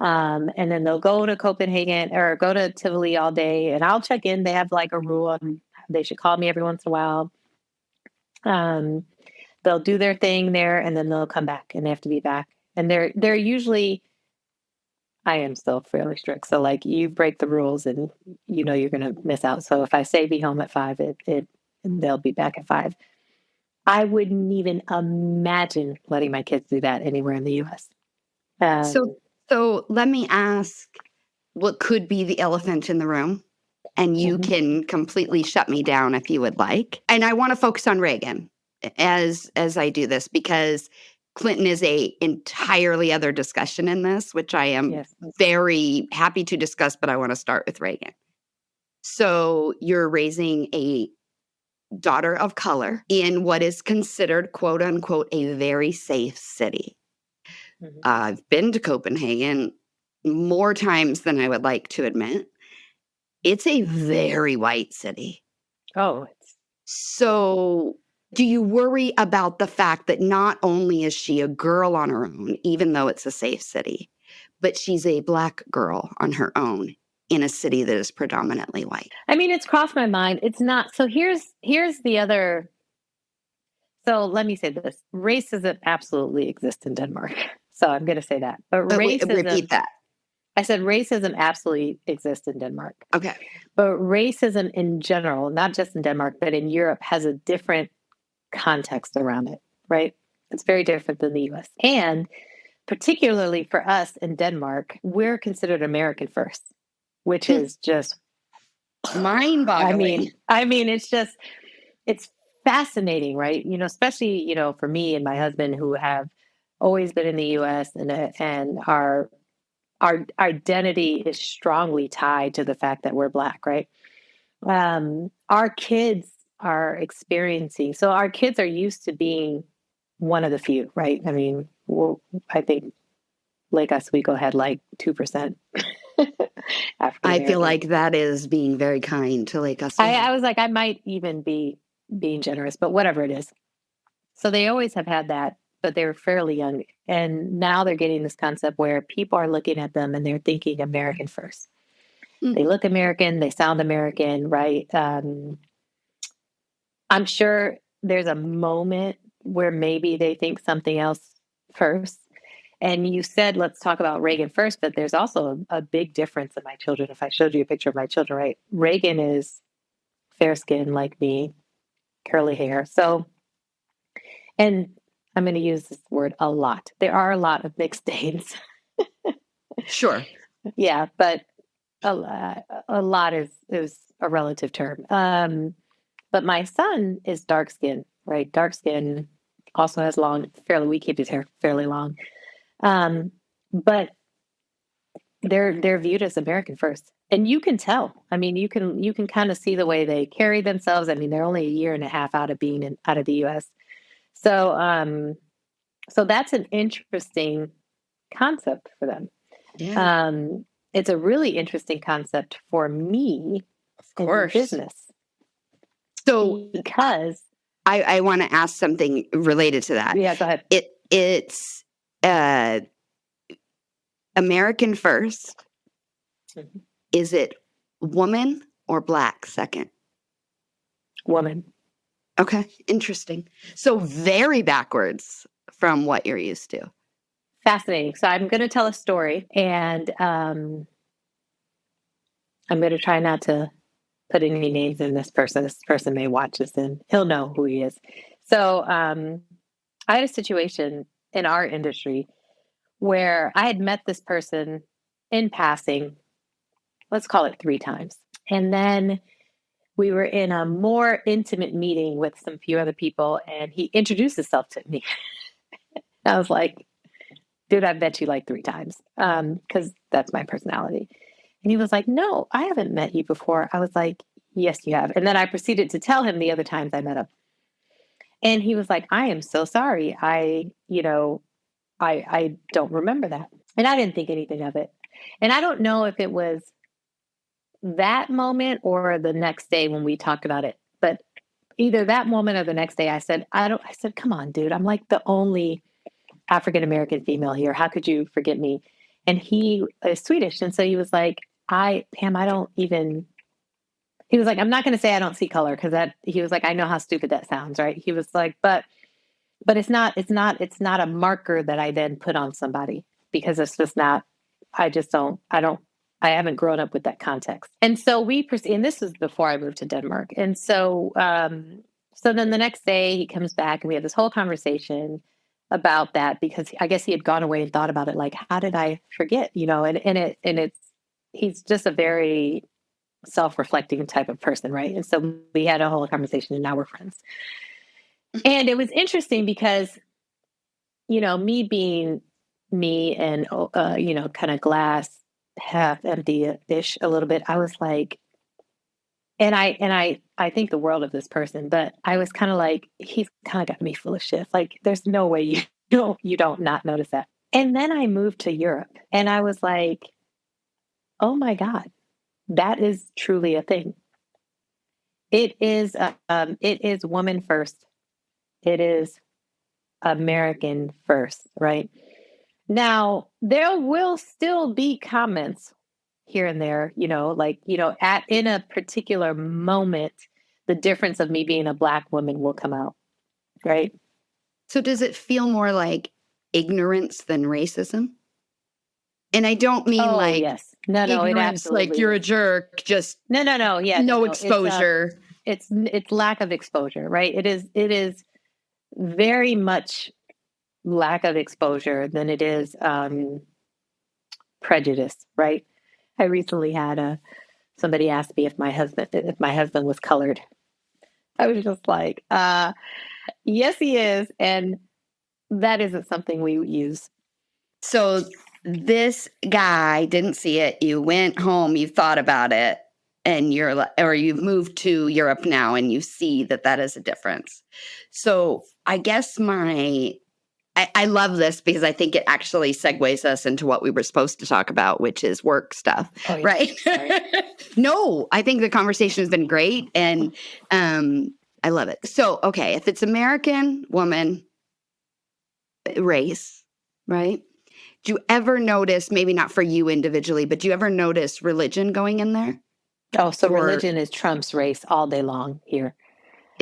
And then they'll go to Copenhagen or go to Tivoli all day, and I'll check in. They have like a rule on they should call me every once in a while. Um, they'll do their thing there, and then they'll come back, and they have to be back. And they're usually I am still fairly strict, so like you break the rules, and you're going to miss out. So if I say be home at 5, it they'll be back at 5. I wouldn't even imagine letting my kids do that anywhere in the U.S. So Um, so let me ask what could be the elephant in the room, and you mhm. can completely shut me down if you would like. And I want to focus on Reagan as I do this because Clinton is a entirely other discussion in this, which I am Yes. very happy to discuss, but I want to start with Reagan. So you're raising a daughter of color in what is considered, quote unquote, a very safe city. Mhm. I've been to Copenhagen more times than I would like to admit. It's a very white city. Oh, So, do you worry about the fact that not only is she a girl on her own, even though it's a safe city, but she's a Black girl on her own in a city that is predominantly white? I mean, it's crossed my mind. It's not. So here's the other. So let me say this: racism absolutely exists in Denmark. So I'm going to say that. But Repeat racism, that. I said racism absolutely exists in Denmark. Okay. But racism in general, not just in Denmark, but in Europe, has a different context around it, right? It's very different than the US. And particularly for us in Denmark, we're considered American first, which is just, Mind boggling. it's fascinating, right? Especially, for me and my husband who have always been in the US and our identity is strongly tied to the fact that we're Black, right? Our kids are experiencing, so our kids are used to being one of the few, right? I mean, I think like us, we go ahead like 2% African I feel American. like that is being very kind to Lake I Oswego. was like, I might even be being generous, but whatever it is. So they always have had that, but they were fairly young. And now they're getting this concept where people are looking at them and they're thinking American first. Mm. They look American, they sound American, right? I'm sure there's a moment where maybe they think something else first. And you said, let's talk about Reagan first, but there's also a big difference in my children. If I showed you a picture of my children, right? Reagan is fair skin like me, curly hair. So, and I'm going to use this word a lot. There are a lot of mixed stains. Sure. Yeah, but a lot is a relative term. But my son is dark skin, right? Dark skin also has we keep his hair fairly long. But they're viewed as American first. And you can tell. I mean, you can kind of see the way they carry themselves. I mean, they're only a year and a half out of being out of the US. So so that's an interesting concept for them. Yeah. Um, it's a really interesting concept for me Of in course. business So because I want to ask something related to that. yeah, go ahead. It's American first. Mhm. Is it woman or Black second? Woman. Okay, interesting. So very backwards from what you're used to. Fascinating. So I'm going to tell a story, and I'm going to try not to put any names in this person. This person may watch this, and he'll know who he is. So I had a situation in our industry where I had met this person in passing, let's call it 3 times. And then we were in a more intimate meeting with some few other people, and he introduced himself to me. I was like, dude, I've met you like 3 times because that's my personality. And he was like, no, I haven't met you before. I was like, yes, you have. And then I proceeded to tell him the other times I met him. And he was like, I am so sorry. I don't remember that. And I didn't think anything of it. And I don't know if it was that moment or the next day when we talked about it. But either that moment or the next day, I said, come on, dude. I'm like the only African American female here. How could you forget me? And he is Swedish. And so he was like, Pam, I don't even, he was like, I'm not going to say I don't see color because he was like, I know how stupid that sounds. Right. He was like, but it's not a marker that I then put on somebody because it's just not, I haven't grown up with that context. And so and this was before I moved to Denmark. And so then the next day he comes back and we have this whole conversation about that because I guess he had gone away and thought about it. Like, how did I forget, he's just a very self-reflecting type of person. Right. And so we had a whole conversation and now we're friends. And it was interesting because me being me and, kind of glass half empty ish a little bit, I was like, I think the world of this person, but I was kind of like, he's kind of got me full of shit. Like, there's no way you don't not notice that. And then I moved to Europe, and I was like, oh my God, that is truly a thing. It is woman first. It is American first, right? Now, there will still be comments here and there, like, at in a particular moment, the difference of me being a Black woman will come out, right? So does it feel more like ignorance than racism? And I don't mean Oh, like yes. No, it ignorance, like absolutely you're a is. jerk, just No. Yeah, no no. exposure. It's lack of exposure, right? It is very much lack of exposure than it is prejudice, right? I recently had somebody asked me if my husband was colored. I was just like, yes, he is, and that isn't something we use. So this guy didn't see it. You went home, you thought about it, and or you've moved to Europe now and you see that that is a difference. So I guess I love this because I think it actually segues us into what we were supposed to talk about, which is work stuff, Oh yeah, right? sorry. No, I think the conversation has been great and I love it. So, okay, if it's American woman race, right? Do you ever notice, maybe not for you individually, but do you ever notice religion going in there? Oh, so Or religion is Trump's race all day long here.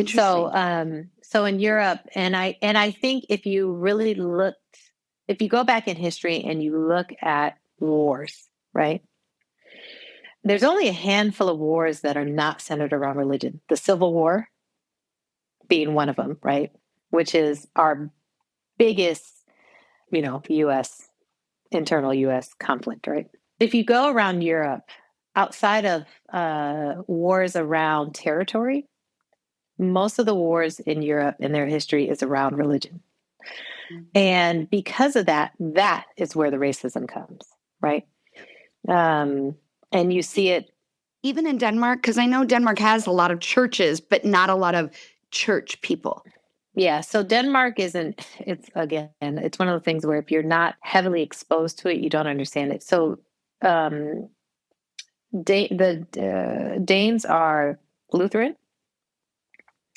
So, interesting. so in Europe, and I think if you go back in history and you look at wars, right? There's only a handful of wars that are not centered around religion. The Civil War being one of them, right? Which is our biggest, U.S. internal U.S. conflict, right? If you go around Europe, outside of wars around territory, most of the wars in Europe in their history is around religion. And because of that, that is where the racism comes, right? Um, and you see it. Even in Denmark, because I know Denmark has a lot of churches, but not a lot of church people. Yeah. So Denmark it's one of the things where if you're not heavily exposed to it, you don't understand it. So um, the Danes are Lutheran.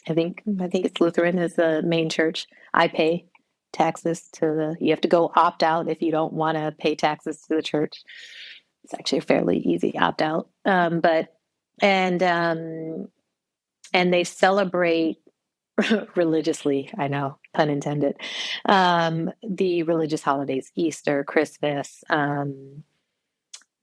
I think it's Lutheran is the main church. I pay taxes you have to go opt out if you don't want to pay taxes to the church. It's actually a fairly easy opt out. But and they celebrate religiously, I know, pun intended, the religious holidays, Easter, Christmas. In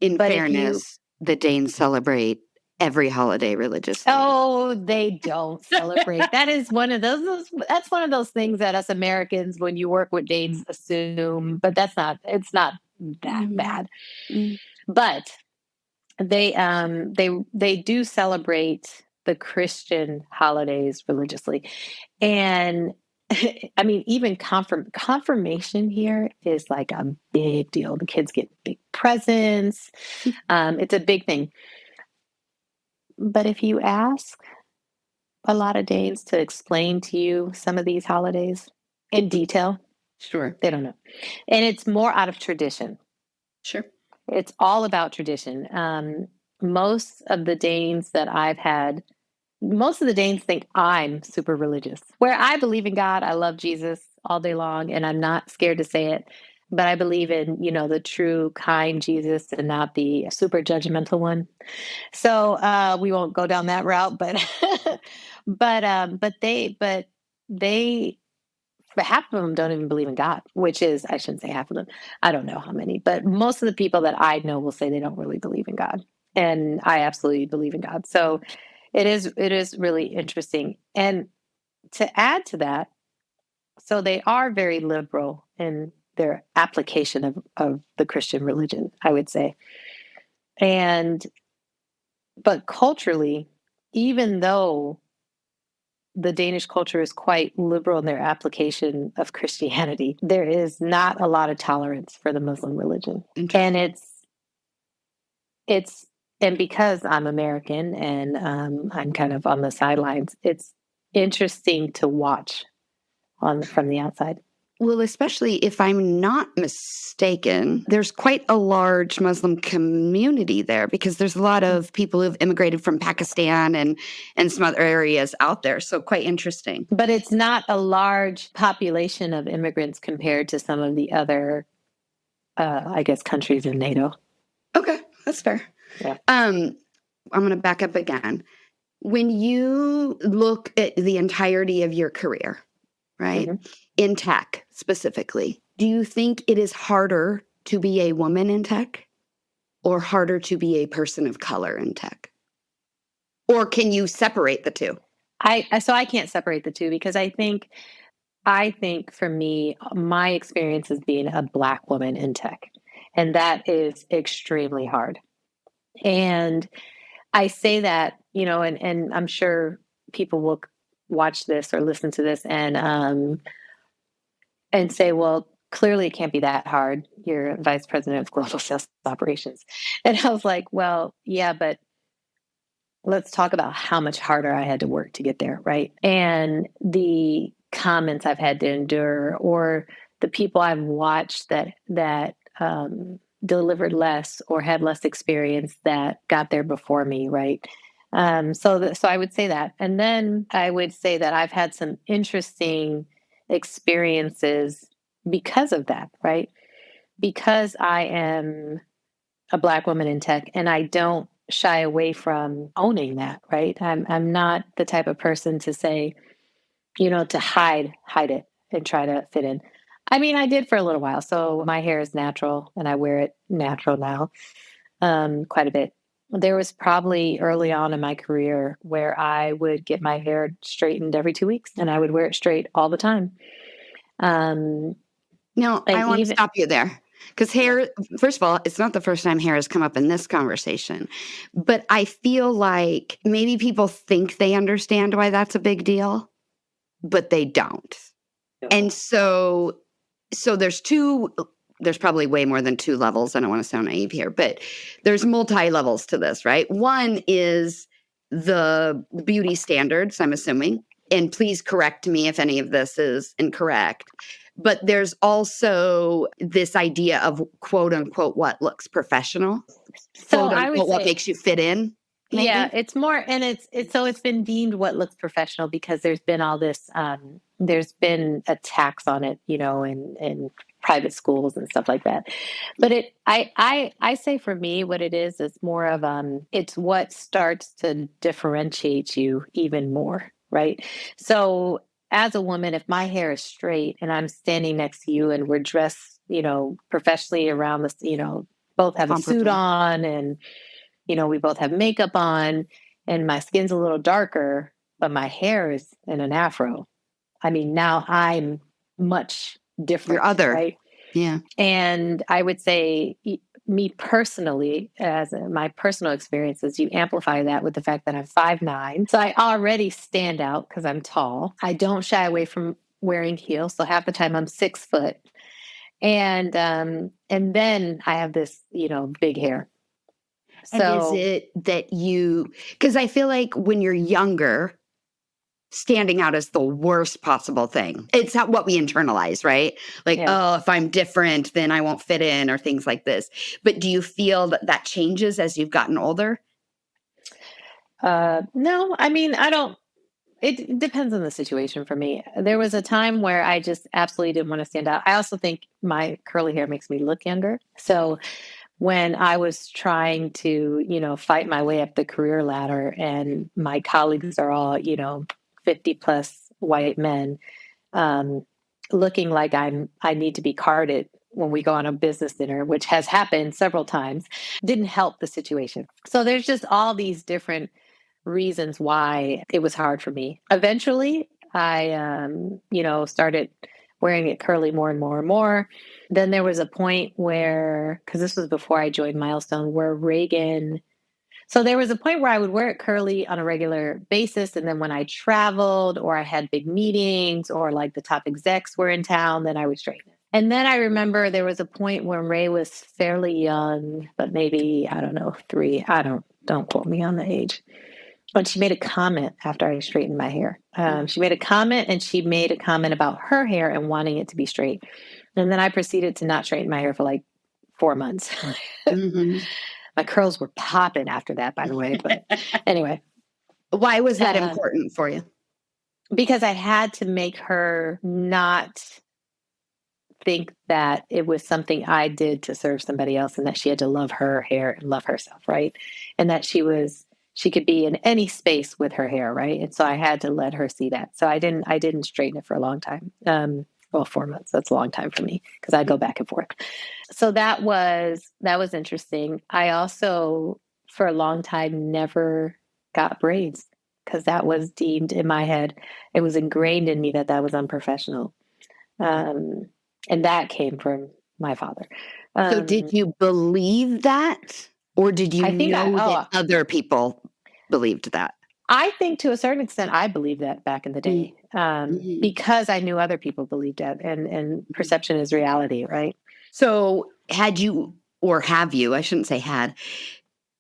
But if you fairness, the Danes celebrate every holiday religiously. Oh, they don't celebrate. That's one of those things that us Americans, when you work with dates, assume, but it's not that Mm, bad. mm. But they do celebrate the Christian holidays religiously. And I mean, even confirmation here is like a big deal. The kids get big presents. It's a big thing. But if you ask a lot of Danes to explain to you some of these holidays in detail, Sure, they don't know. And it's more out of tradition. sure. It's all about tradition. Most of the Danes that I've had, most of the Danes think I'm super religious, where I believe in God. I love Jesus all day long, and I'm not scared to say it. But I believe in, the true, kind Jesus and not the super judgmental one. So we won't go down that route, but but half of them don't even believe in God, which is, I shouldn't say half of them. I don't know how many, but most of the people that I know will say they don't really believe in God, and I absolutely believe in God. So it is really interesting. And to add to that, so they are very liberal in their application of the Christian religion, I would say, and but culturally, even though the Danish culture is quite liberal in their application of Christianity, there is not a lot of tolerance for the Muslim religion. And Interesting. it's And because I'm American and I'm kind of on the sidelines, it's interesting to watch from the outside. Well, especially if I'm not mistaken, there's quite a large Muslim community there because there's a lot of people who've immigrated from Pakistan and some other areas out there. So quite interesting. But it's not a large population of immigrants compared to some of the other, I guess, countries in NATO. Okay, that's fair. Yeah. I'm going to back up again. When you look at the entirety of your career, right, Mm-hmm. in tech specifically, do you think it is harder to be a woman in tech or harder to be a person of color in tech? Or can you separate the two? So I can't separate the two because I think for me, my experience is being a Black woman in tech, and that is extremely hard. And I say that, and I'm sure people will watch this or listen to this and say, well, clearly it can't be that hard. You're vice president of global sales operations. And I was like, well, yeah, but let's talk about how much harder I had to work to get there, right? And the comments I've had to endure, or the people I've watched that delivered less or had less experience that got there before me, right? So I would say that, and then I would say that I've had some interesting experiences because of that, right? Because I am a Black woman in tech, and I don't shy away from owning that, right? I'm not the type of person to say, to hide it and try to fit in. I mean, I did for a little while. So my hair is natural and I wear it natural now, quite a bit. There was probably early on in my career where I would get my hair straightened every 2 weeks and I would wear it straight all the time. Um, Now, and I want to even, stop you there because yeah, hair, first of all, it's not the first time hair has come up in this conversation, but I feel like maybe people think they understand why that's a big deal, but they don't. And so there's probably way more than two levels. I don't want to sound naive here, but there's multi levels to this, right? One is the beauty standards, I'm assuming, and please correct me if any of this is incorrect. But there's also this idea of quote unquote what looks professional, so quote I would unquote what say, makes you fit in, yeah, maybe. it's more, and it's been deemed what looks professional because there's been all this, there's been attacks on it, in private schools and stuff like that. But I say for me, what it is more of, it's what starts to differentiate you even more, right? So as a woman, if my hair is straight and I'm standing next to you and we're dressed, professionally around this, both have a suit Comparably. on and we both have makeup on and my skin's a little darker, but my hair is in an afro. I mean, now I'm much Your different, other. right? Yeah. And I would say, me personally, my personal experiences, you amplify that with the fact that I'm 5'9". So I already stand out because I'm tall. I don't shy away from wearing heels. So half the time I'm 6 foot. And then I have this, big hair. And is So it that because I feel like when you're younger, standing out is the worst possible thing. It's not what we internalize, right? Like, yeah. oh, if I'm different, then I won't fit in or things like this. But do you feel that that changes as you've gotten older? No, I mean, I don't. It depends on the situation for me. There was a time where I just absolutely didn't want to stand out. I also think my curly hair makes me look younger. So when I was trying to, fight my way up the career ladder, and my colleagues are all, 50 plus white men, um, looking like I need to be carded when we go on a business dinner, which has happened several times, didn't help the situation. So there's just all these different reasons why it was hard for me. Eventually, I, started wearing it curly more and more and more. Then there was a point where, because this was before I joined Milestone, where Reagan. So there was a point where I would wear it curly on a regular basis. And then when I traveled or I had big meetings or like the top execs were in town, then I would straighten it. And then I remember there was a point when Ray was fairly young, but maybe, I don't know, three, I don't Don't quote me on the age. But she made a comment after I straightened my hair. She made a comment, and she made a comment about her hair and wanting it to be straight. And then I proceeded to not straighten my hair for like 4 months. Mhm. My curls were popping after that, by the way. But anyway, Why was that um, important for you? because I had to make her not think that it was something I did to serve somebody else, and that she had to love her hair and love herself, right? And that she could be in any space with her hair, right? And so I had to let her see that. So I didn't straighten it for a long time. Well, 4 months. That's a long time for me because I go back and forth. So that was interesting. I also for a long time never got braids because that was deemed in my head. It was ingrained in me that that was unprofessional. Um, and that came from my father. So did Um, you believe that? Or did you I think I know that oh other people believed that? I think to a certain extent I believed that back in the Mm, day, mhm, because I knew other people believed that, and mhm. perception is reality, right? So had you, or have you, I shouldn't say had,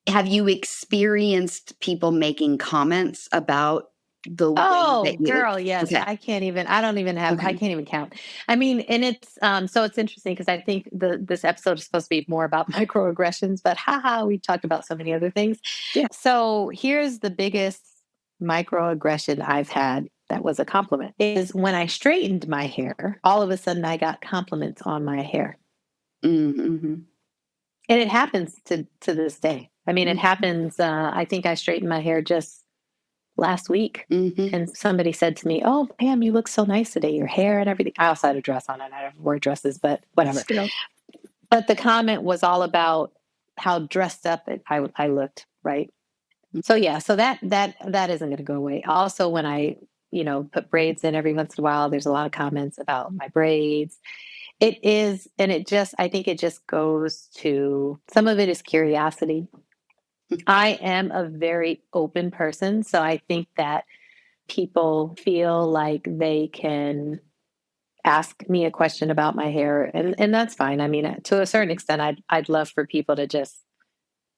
have you experienced people making comments about the way that Oh, you girl, yes. okay, I okay. can't even count. I mean, and it's so it's interesting because I think this episode is supposed to be more about microaggressions, but haha, we talked about so many other things. Yeah. So here's the biggest microaggression I've had that was a compliment is when I straightened my hair, all of a sudden I got compliments on my hair. Mhm, And it happens to this day. I mean, it mhm, happens I think I straightened my hair just last week, mhm. and somebody said to me, "Oh, Pam, you look so nice today. Your hair and everything." I also had a dress on, and I never wore dresses, but whatever. Still. But the comment was all about how dressed up I looked, right? So yeah, so that isn't going to go away. Also, when I put braids in every once in a while, there's a lot of comments about my braids. It is, and it just I think it just goes to some of it is curiosity. I am a very open person, so I think that people feel like they can ask me a question about my hair, and that's fine. I mean, to a certain extent I'd love for people to just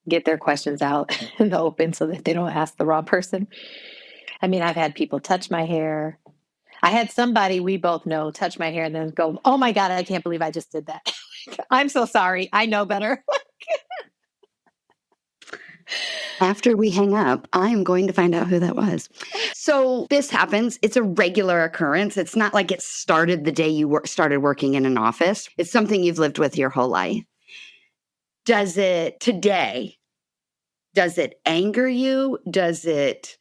get their questions out in the open so that they don't ask the wrong person. I mean, I've had people touch my hair. I had somebody we both know touch my hair and then go, "Oh my god, I can't believe I just did that." I'm so sorry. I know better. After we hang up, I'm going to find out who that was. So this happens. It's a regular occurrence. It's not like it started the day you started working in an office. It's something you've lived with your whole life. Does it today? Does it anger you? Does it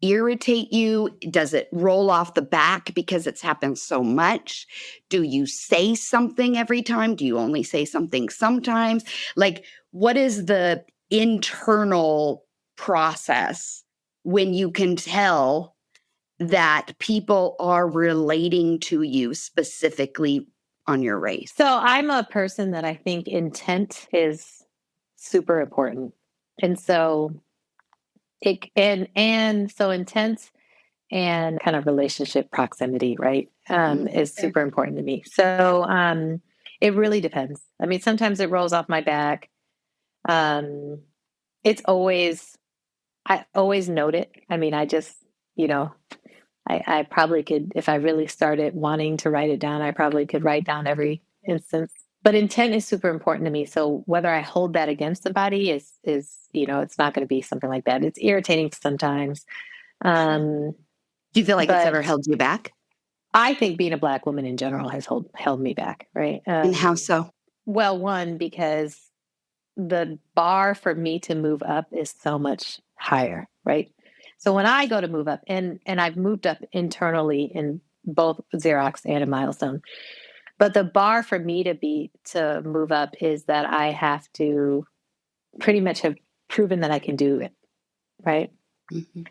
irritate you? Does it roll off the back because it's happened so much? Do you say something every time? Do you only say something sometimes? Like, what is the internal process when you can tell that people are relating to you specifically on your race? So I'm a person that I think intent is super important. And so so intent and kind of relationship proximity, right? Is Fair. super important to me. So it really depends. I mean, sometimes it rolls off my back. Um, it's always I always note it. I mean, I just, you know, I probably could, if I really started wanting to write it down, I probably could write down every instance. But intent is super important to me. So whether I hold that against somebody is it's not going to be something like that. It's irritating sometimes. Um, Do you feel like it's ever but held you back? I think being a Black woman in general has held me back, right? And how so? Well, one, because the bar for me to move up is so much higher, right? So when I go to move up, and I've moved up internally in both Xerox and a Milestone, but the bar for me to move up is that I have to pretty much have proven that I can do it, right? Mhm.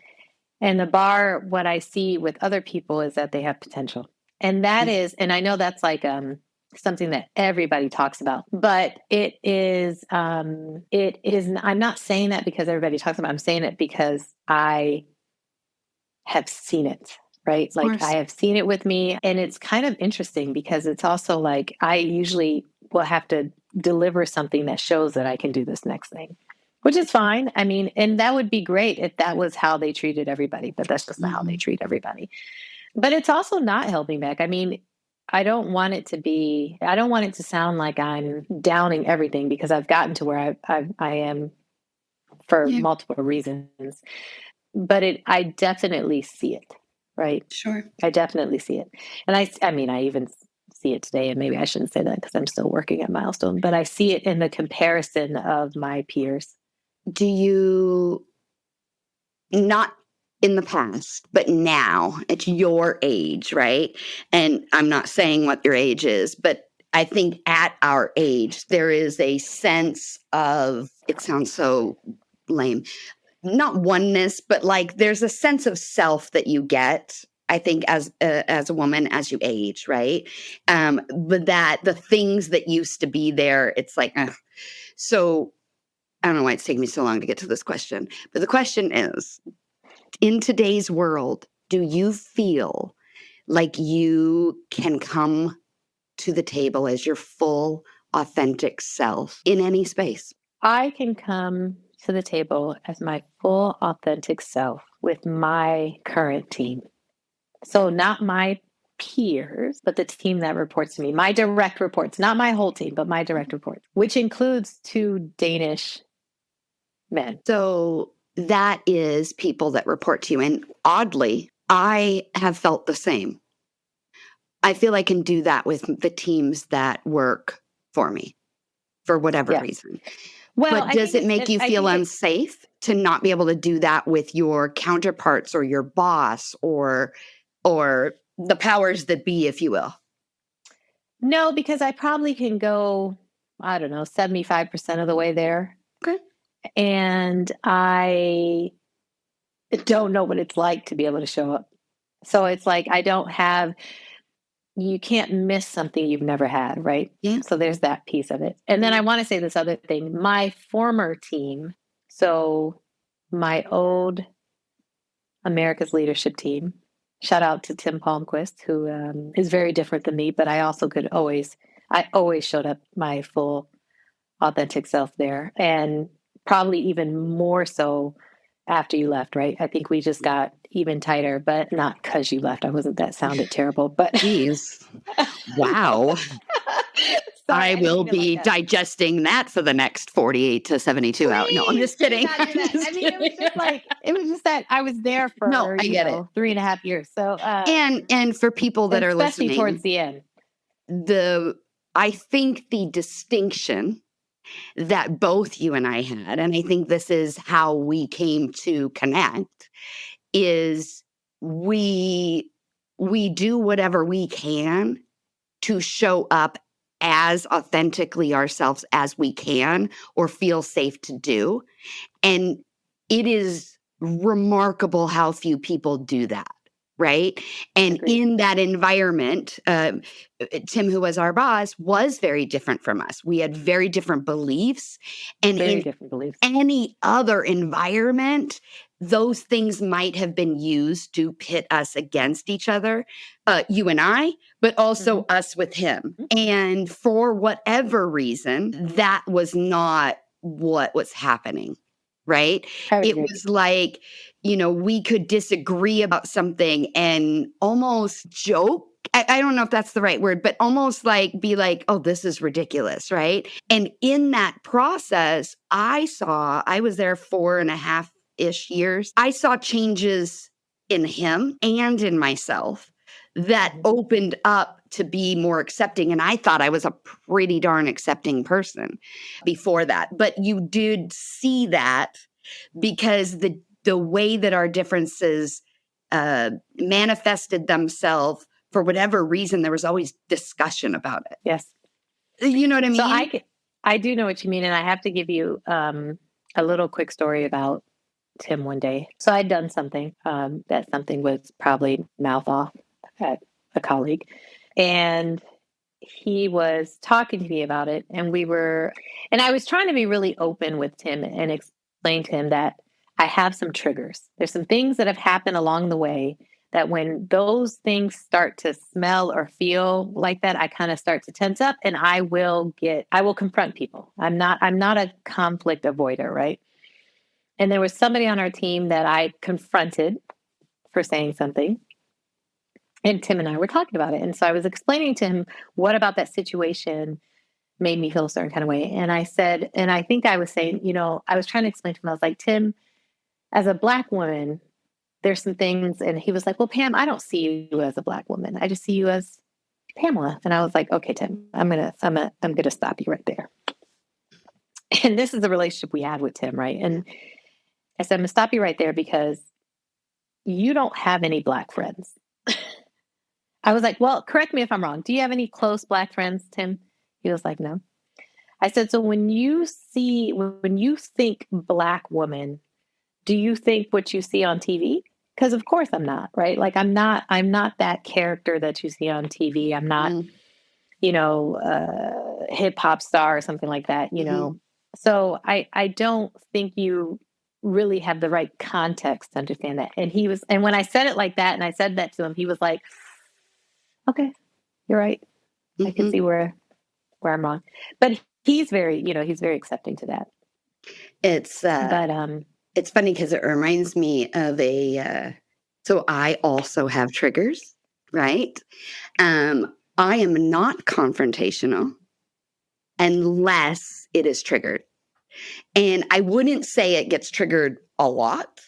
And the bar, what I see with other people is that they have potential. And that is, and I know that's like something that everybody talks about, but it is I'm not saying that because everybody talks about it. I'm saying it because I have seen it, right? Of Like I course. have seen it with me. And it's kind of interesting because it's also like I usually will have to deliver something that shows that I can do this next thing. which is fine. I mean, and that would be great if that was how they treated everybody, but that's just not how they Mhm. treat everybody. But it's also not helping back. I mean, I don't want it to sound like I'm downing everything because I've gotten to where I am for Yeah, multiple reasons. But I definitely see it, right? sure. I definitely see it. And I mean, I even see it today, and maybe I shouldn't say that because I'm still working at Milestone, but I see it in the comparison of my peers. Do you, not in the past, but now at your age, right? And I'm not saying what your age is, but I think at our age, there is a sense of, it sounds so lame, not oneness, but like there's a sense of self that you get. I think as a woman, as you age, right? But that the things that used to be there, it's like, so I don't know why it's taking me so long to get to this question, but the question is, in today's world, do you feel like you can come to the table as your full, authentic self in any space? I can come to the table as my full, authentic self with my current team. So, not my peers, but the team that reports to me, my direct reports, not my whole team, but my direct reports, which includes two Danish men. So that is people that report to you. And oddly, I have felt the same. I feel I can do that with the teams that work for me for whatever Yes. reason. Well, But does it make you I feel think it, unsafe to not be able to do that with your counterparts or your boss or the powers that be, if you will? no, because I probably can go, I don't know, 75% of the way there. Okay. And I don't know what it's like to be able to show up. So it's like I don't have, you can't miss something you've never had, right? Yeah. So there's that piece of it. And then I want to say this other thing. My former team, so my old America's leadership team, shout out to Tim Palmquist, who is very different than me, but I always showed up my full authentic self there. And probably even more so after you left, right? I think we just got even tighter, but not because you left. I wasn't, that sounded terrible, but Geez. Wow. sorry, I I didn't will mean it like be that. digesting that for the next 48 to 72 hours. No, I'm Please just do kidding. not I'm do that. I just mean, kidding. it was just that I was there No, for, I get it. 3.5 years. So, And for people that are especially towards listening, the end. the I think the distinction that both you and I had, and I think this is how we came to connect, is we we do whatever we can to show up as authentically ourselves as we can or feel safe to do. And it is remarkable how few people do that. Right. And Agreed. in that environment, Tim, who was our boss, was very different from us. We had very different beliefs. And Very in different beliefs. any other environment, those things might have been used to pit us against each other, you and I, but also Mhm. us with him. Mhm. And for whatever reason, that was not what was happening. Right. I would It agree. was like, we could disagree about something and almost joke. I don't know if that's the right word, but almost like be like, oh, this is ridiculous. Right. And in that process, I was there 4.5-ish years. I saw changes in him and in myself that Mhm. opened up to be more accepting. And I thought I was a pretty darn accepting person before that. But you did see that because the way that our differences manifested themselves, for whatever reason, there was always discussion about it. Yes. You know what I So mean? I do know what you mean, and I have to give you a little quick story about Tim one day. So I'd done something. That something was probably mouth off at a colleague, and he was talking to me about it, and I was trying to be really open with Tim and explain to him that I have some triggers. There's some things that have happened along the way that when those things start to smell or feel like that, I kind of start to tense up and I will confront people. I'm not a conflict avoider, right? And there was somebody on our team that I confronted for saying something. And Tim and I were talking about it. And so I was explaining to him what about that situation made me feel a certain kind of way. And I said, and I think I was saying, I was trying to explain to him, I was like, Tim, as a Black woman, there's some things. And he was like, well, Pam, I don't see you as a Black woman. I just see you as Pamela. And I was like, okay, Tim, I'm gonna stop you right there. And this is the relationship we had with Tim, right? And I said, I'm gonna stop you right there because you don't have any Black friends. I was like, well, correct me if I'm wrong. Do you have any close Black friends, Tim? He was like, no. I said, so when you think Black woman, do you think what you see on TV? Because of course I'm not, right? Like I'm not that character that you see on TV. I'm not, Mm, hip hop star or something like that, mhm. So I don't think you really have the right context to understand that. And when I said it like that, and I said that to him, he was like, okay, you're right. I can Mhm. see where I'm wrong. But he's very, he's very accepting to that. It's But it's funny because it reminds me of so I also have triggers, right? I am not confrontational unless it is triggered. And I wouldn't say it gets triggered a lot,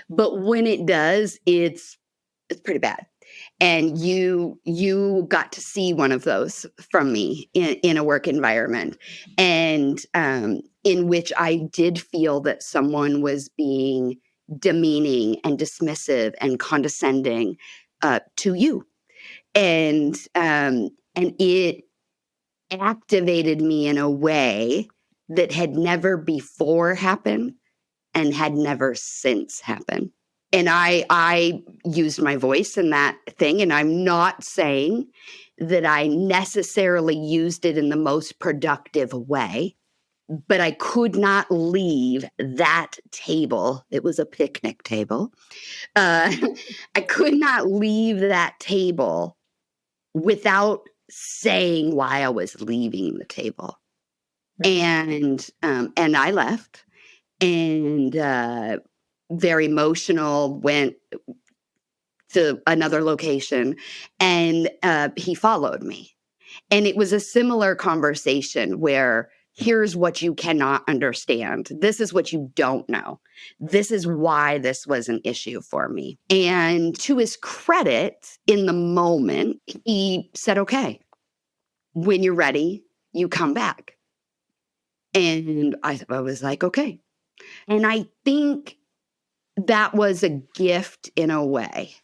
but when it does, it's pretty bad. And you got to see one of those from me in a work environment, and in which I did feel that someone was being demeaning and dismissive and condescending to you, and it activated me in a way that had never before happened and had never since happened. And I used my voice in that thing, and I'm not saying that I necessarily used it in the most productive way, but I could not leave that table. It was a picnic table. Uh, I could not leave that table without saying why I was leaving the table. And I left, and very emotional, went to another location, and he followed me. And it was a similar conversation where here's what you cannot understand. This is what you don't know. This is why this was an issue for me. And to his credit, in the moment, he said, okay, when you're ready, you come back. And I was like, okay. And I think that was a gift in a way,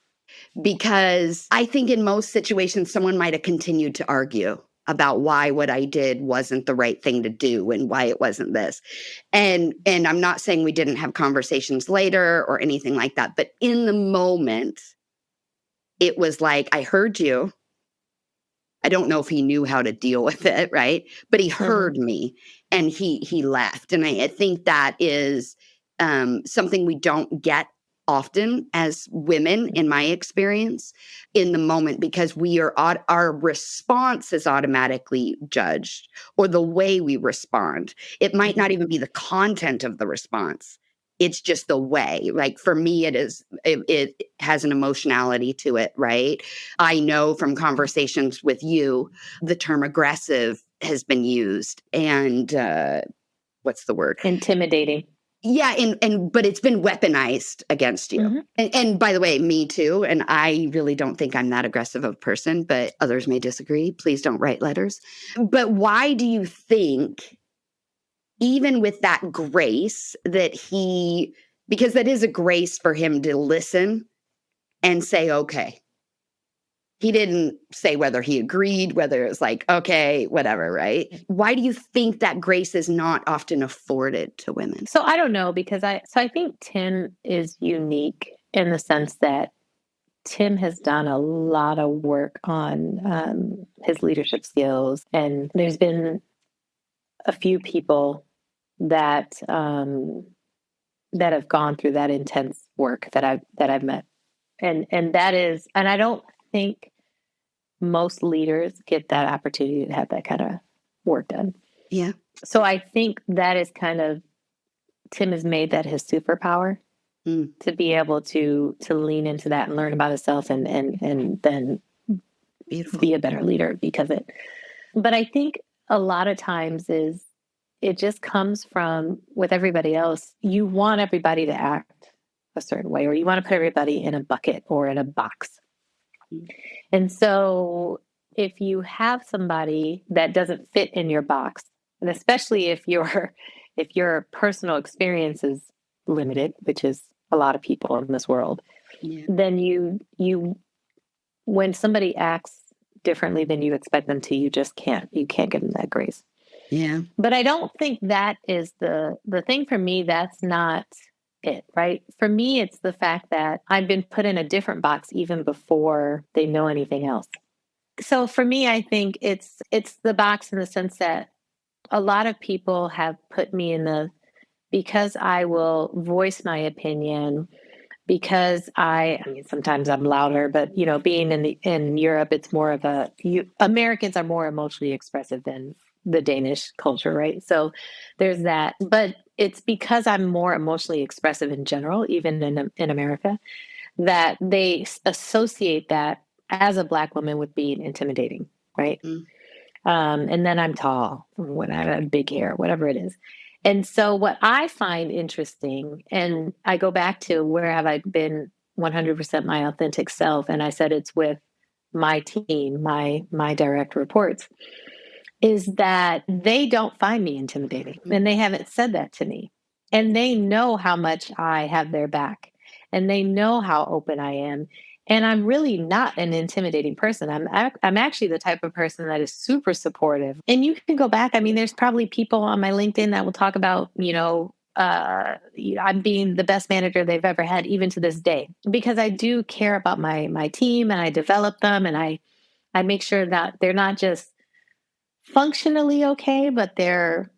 because I think in most situations, someone might have continued to argue about why what I did wasn't the right thing to do and why it wasn't this. And I'm not saying we didn't have conversations later or anything like that, but in the moment, it was like, I heard you. I don't know if he knew how to deal with it, right? But he mhm. heard me, and he left. And I think that is something we don't get often as women, in my experience, in the moment, because our response is automatically judged, or the way we respond. It might not even be the content of the response. It's just the way. Like for me, it has an emotionality to it, right? I know from conversations with you, the term aggressive has been used, and what's the word? Intimidating. Yeah, and but it's been weaponized against you. Mhm. And by the way, me too. And I really don't think I'm that aggressive of a person, but others may disagree. Please don't write letters. But why do you think, even with that grace, because that is a grace for him to listen and say, okay, he didn't say whether he agreed, whether it was like, okay, whatever, right? Why do you think that grace is not often afforded to women? So I don't know because I think Tim is unique in the sense that Tim has done a lot of work on his leadership skills, and there's been a few people that that have gone through that intense work that I've met, and I don't think most leaders get that opportunity to have that kind of work done. Yeah. So I think that is kind of Tim has made that his superpower Mm, to be able to lean into that and learn about himself and then beautiful. be a better leader because it. But I think a lot of times is it just comes from with everybody else. You want everybody to act a certain way, or you want to put everybody in a bucket or in a box. Mm, And so if you have somebody that doesn't fit in your box, and especially if your personal experience is limited, which is a lot of people in this world, yeah. then you when somebody acts differently than you expect them to, you can't give them that grace. Yeah. But I don't think that is the thing for me. That's not it, right? For me, it's the fact that I've been put in a different box even before they know anything else. So for me, I think it's the box in the sense that a lot of people have put me in the because I will voice my opinion because I mean sometimes I'm louder, but being in Europe, it's more of Americans are more emotionally expressive than the Danish culture, right? So there's that, but it's because I'm more emotionally expressive in general, even in America, that they associate that as a Black woman with being intimidating, right? Mm, And then I'm tall, when I have big hair, whatever it is. And so, what I find interesting, and I go back to where have I been 100% my authentic self, and I said it's with my team, my direct reports, is that they don't find me intimidating, mm, and they haven't said that to me, and they know how much I have their back, and they know how open I am, and I'm really not an intimidating person. I'm actually the type of person that is super supportive. And you can go back. I mean, there's probably people on my LinkedIn that will talk about, I'm being the best manager they've ever had, even to this day, because I do care about my team and I develop them and I make sure that they're not just functionally okay, but their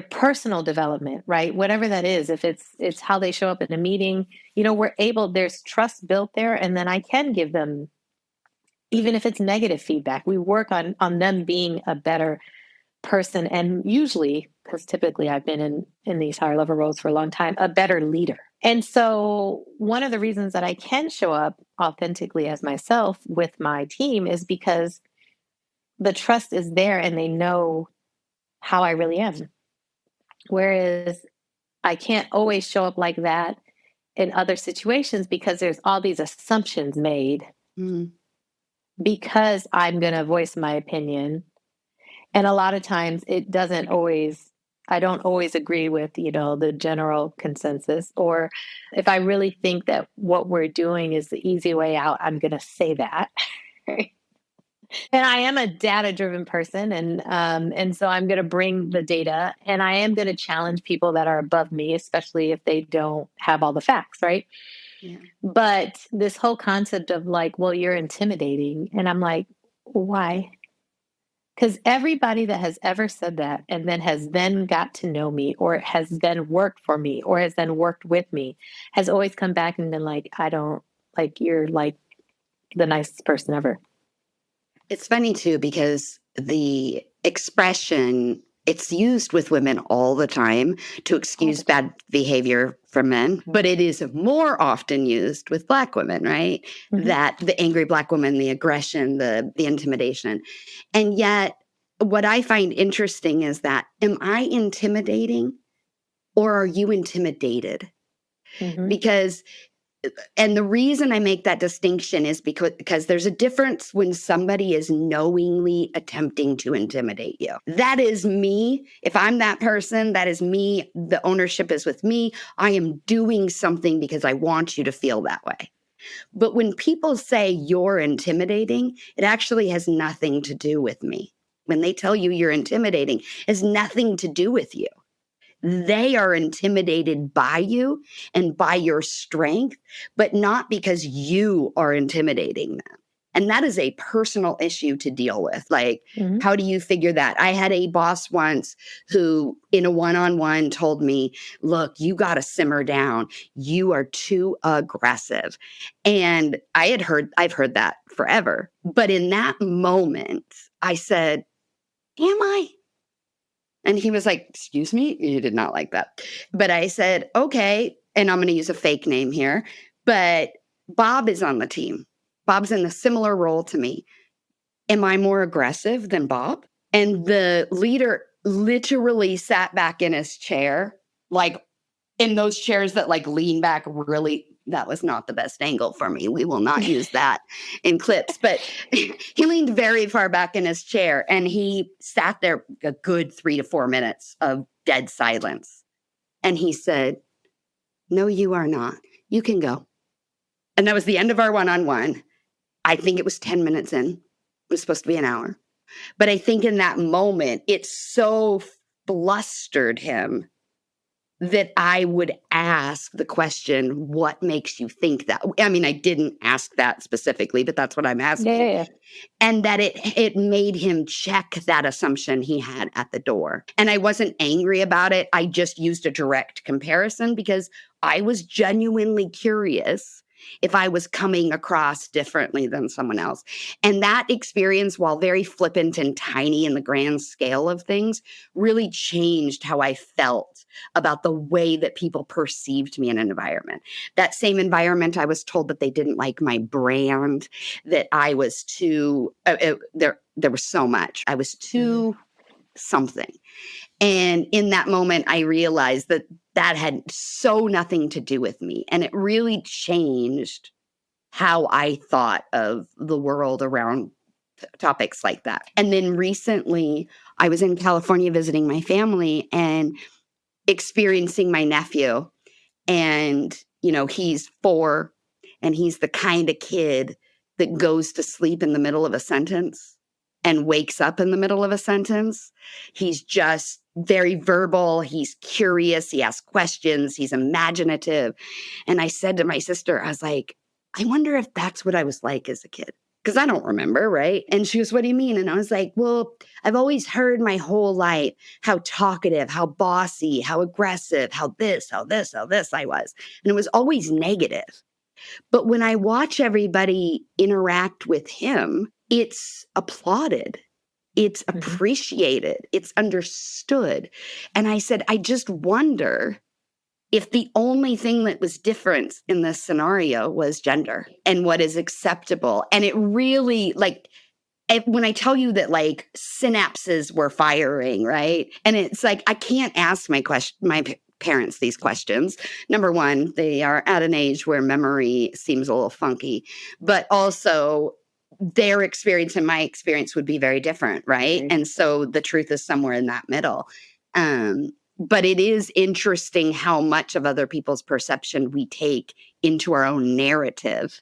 personal development, right? Whatever that is, if it's how they show up in a meeting, there's trust built there, and then I can give them, even if it's negative feedback, we work on them being a better person, and usually, because typically I've been in these higher level roles for a long time, a better leader. And so one of the reasons that I can show up authentically as myself with my team is because the trust is there and they know how I really am. Whereas I can't always show up like that in other situations because there's all these assumptions made mm. because I'm going to voice my opinion. And a lot of times I don't always agree with, the general consensus. Or if I really think that what we're doing is the easy way out, I'm going to say that. And I am a data driven person. And so I'm going to bring the data and I am going to challenge people that are above me, especially if they don't have all the facts. Right. Yeah. But this whole concept of like, well, you're intimidating. And I'm like, why? Because everybody that has ever said that and then has then got to know me or has then worked for me or has then worked with me has always come back and been like, I don't like, you're like the nicest person ever. It's funny too because the expression it's used with women all the time to All excuse the time. bad behavior from men, but it is more often used with Black women, right? Hmm. That the angry Black woman, the aggression, the intimidation. And yet, what I find interesting is that am I intimidating or are you intimidated? Hmm. Because and the reason I make that distinction is because there's a difference when somebody is knowingly attempting to intimidate you. That is me. If I'm that person, that is me. The ownership is with me. I am doing something because I want you to feel that way. But when people say you're intimidating, it actually has nothing to do with me. When they tell you you're intimidating, it has nothing to do with you. They are intimidated by you and by your strength, but not because you are intimidating them. And that is a personal issue to deal with. Like, Hmm. how do you figure that? I had a boss once who, in a one on one, told me, look, you got to simmer down. You are too aggressive. And I've heard that forever. But in that moment, I said, am I? And he was like, excuse me? You did not like that. But I said, okay. And I'm going to use a fake name here. But Bob is on the team. Bob's in a similar role to me. Am I more aggressive than Bob? And the leader literally sat back in his chair, like in those chairs that like lean back really. That was not the best angle for me. We will not use that in clips. But he leaned very far back in his chair and he sat there a good 3 to 4 minutes of dead silence. And he said, no, you are not. You can go. And that was the end of our one-on-one. I think it was 10 minutes in. It was supposed to be an hour. But I think in that moment, it so flustered him that I would ask the question, what makes you think that? I mean, I didn't ask that specifically, but that's what I'm asking. Yeah. And that it made him check that assumption he had at the door. And I wasn't angry about it. I just used a direct comparison because I was genuinely curious if I was coming across differently than someone else. And that experience, while very flippant and tiny in the grand scale of things, really changed how I felt about the way that people perceived me in an environment. That same environment, I was told that they didn't like my brand, that I was too, there was so much. I was too something. And in that moment, I realized that that had so nothing to do with me. And it really changed how I thought of the world around topics like that. And then recently, I was in California visiting my family and experiencing my nephew. And, you know, he's 4 and he's the kind of kid that goes to sleep in the middle of a sentence and wakes up in the middle of a sentence. He's just very verbal. He's curious. He asks questions. He's imaginative. And I said to my sister, I was like, I wonder if that's what I was like as a kid. Because I don't remember, right? And she goes, what do you mean? And I was like, well, I've always heard my whole life how talkative, how bossy, how aggressive, how this I was. And it was always negative. But when I watch everybody interact with him, it's applauded. It's appreciated. It's understood. And I said, I just wonder if the only thing that was different in this scenario was gender and what is acceptable. And it really, like, when I tell you that, like, synapses were firing, right? And it's like, I can't ask my parents these questions. Number one, they are at an age where memory seems a little funky, but also their experience and my experience would be very different, right? And so the truth is somewhere in that middle. But it is interesting how much of other people's perception we take into our own narrative.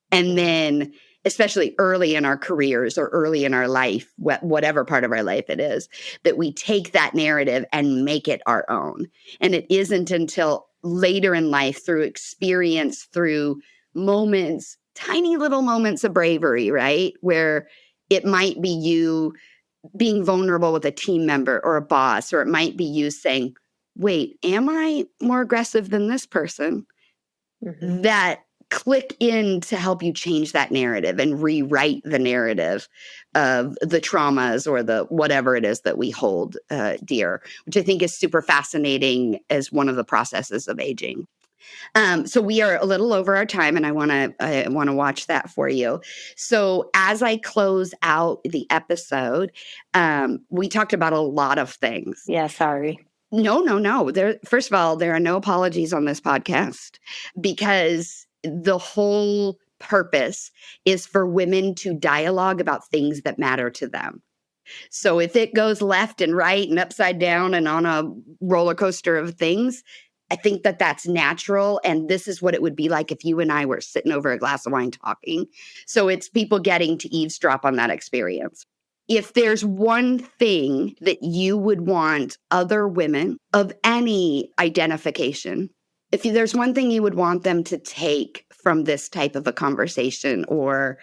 And then, especially early in our careers or early in our life, whatever part of our life it is, that we take that narrative and make it our own. And it isn't until later in life, through experience, through moments, tiny little moments of bravery, right? Where it might be you being vulnerable with a team member or a boss, or it might be you saying, wait, am I more aggressive than this person? That click in to help you change that narrative and rewrite the narrative of the traumas or the whatever it is that we hold dear, which I think is super fascinating as one of the processes of aging. So we are a little over our time, and I want to watch that for you. So as I close out the episode, we talked about a lot of things. Yeah, sorry. No. First of all, there are no apologies on this podcast because the whole purpose is for women to dialogue about things that matter to them. So if it goes left and right and upside down and on a roller coaster of things, I think that that's natural. And this is what it would be like if you and I were sitting over a glass of wine talking. So it's people getting to eavesdrop on that experience. If there's one thing that you would want other women of any identification, if there's one thing you would want them to take from this type of a conversation or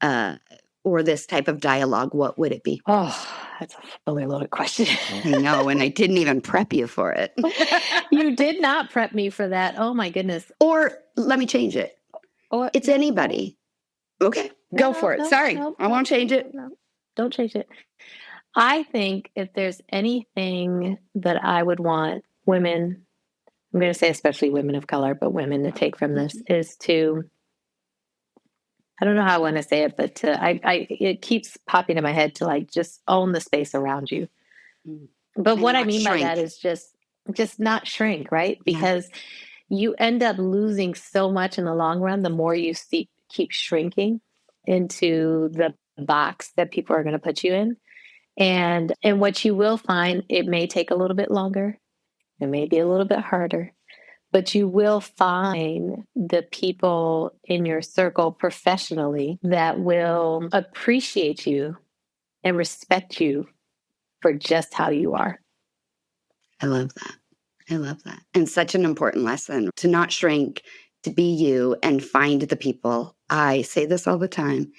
this type of dialogue, what would it be? Oh, that's a fully loaded question. I know, and I didn't even prep you for it. You did not prep me for that. Oh my goodness. Or let me change it. It's anybody. Okay, go for it. Sorry, I won't change it. No, don't change it. I think if there's anything that I would want women, I'm going to say especially women of color, but women to take from this Mhm. is to, I don't know how I want to say it, but it keeps popping in my head to like just own the space around you. Mm. But And what I not mean by that shrink. is just not shrink, right? Yeah. Because you end up losing so much in the long run the more you keep shrinking into the box that people are going to put you in. And what you will find, it may take a little bit longer, it may be a little bit harder, but you will find the people in your circle professionally that will appreciate you and respect you for just how you are. I love that. I love that. And such an important lesson to not shrink, to be you and find the people. I say this all the time.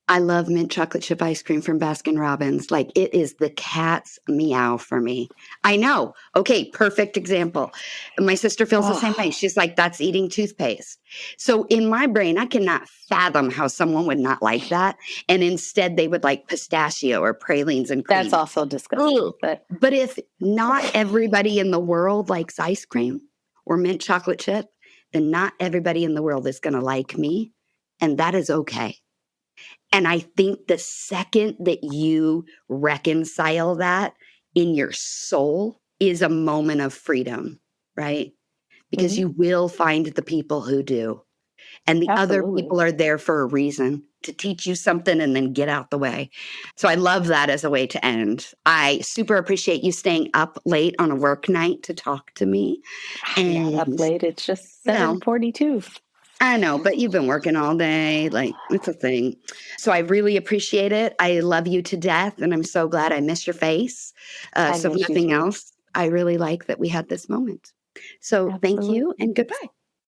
I love mint chocolate chip ice cream from Baskin Robbins. Like it is the cat's meow for me. I know. Okay, perfect example. My sister feels the same way. Oh, She's like, that's eating toothpaste. So in my brain, I cannot fathom how someone would not like that. And instead they would like pistachio or pralines and that's cream. also disgusting. Ugh. But But if not everybody in the world likes ice cream or mint chocolate chip, then not everybody in the world is going to like me. And that is okay. And I think the second that you reconcile that in your soul is a moment of freedom, right? Because mhm, you will find the people who do. And the other absolutely. people are there for a reason to teach you something and then get out the way. So I love that as a way to end. I super appreciate you staying up late on a work night to talk to me. I'm not up And, late. It's just well, 7:42. I know, but you've been working all day. Like, it's a thing. So I really appreciate it. I love you to death. And I'm so glad I miss your face. I So, if miss you nothing too. else, I really like that we had this moment. So, thank you Absolutely. and goodbye.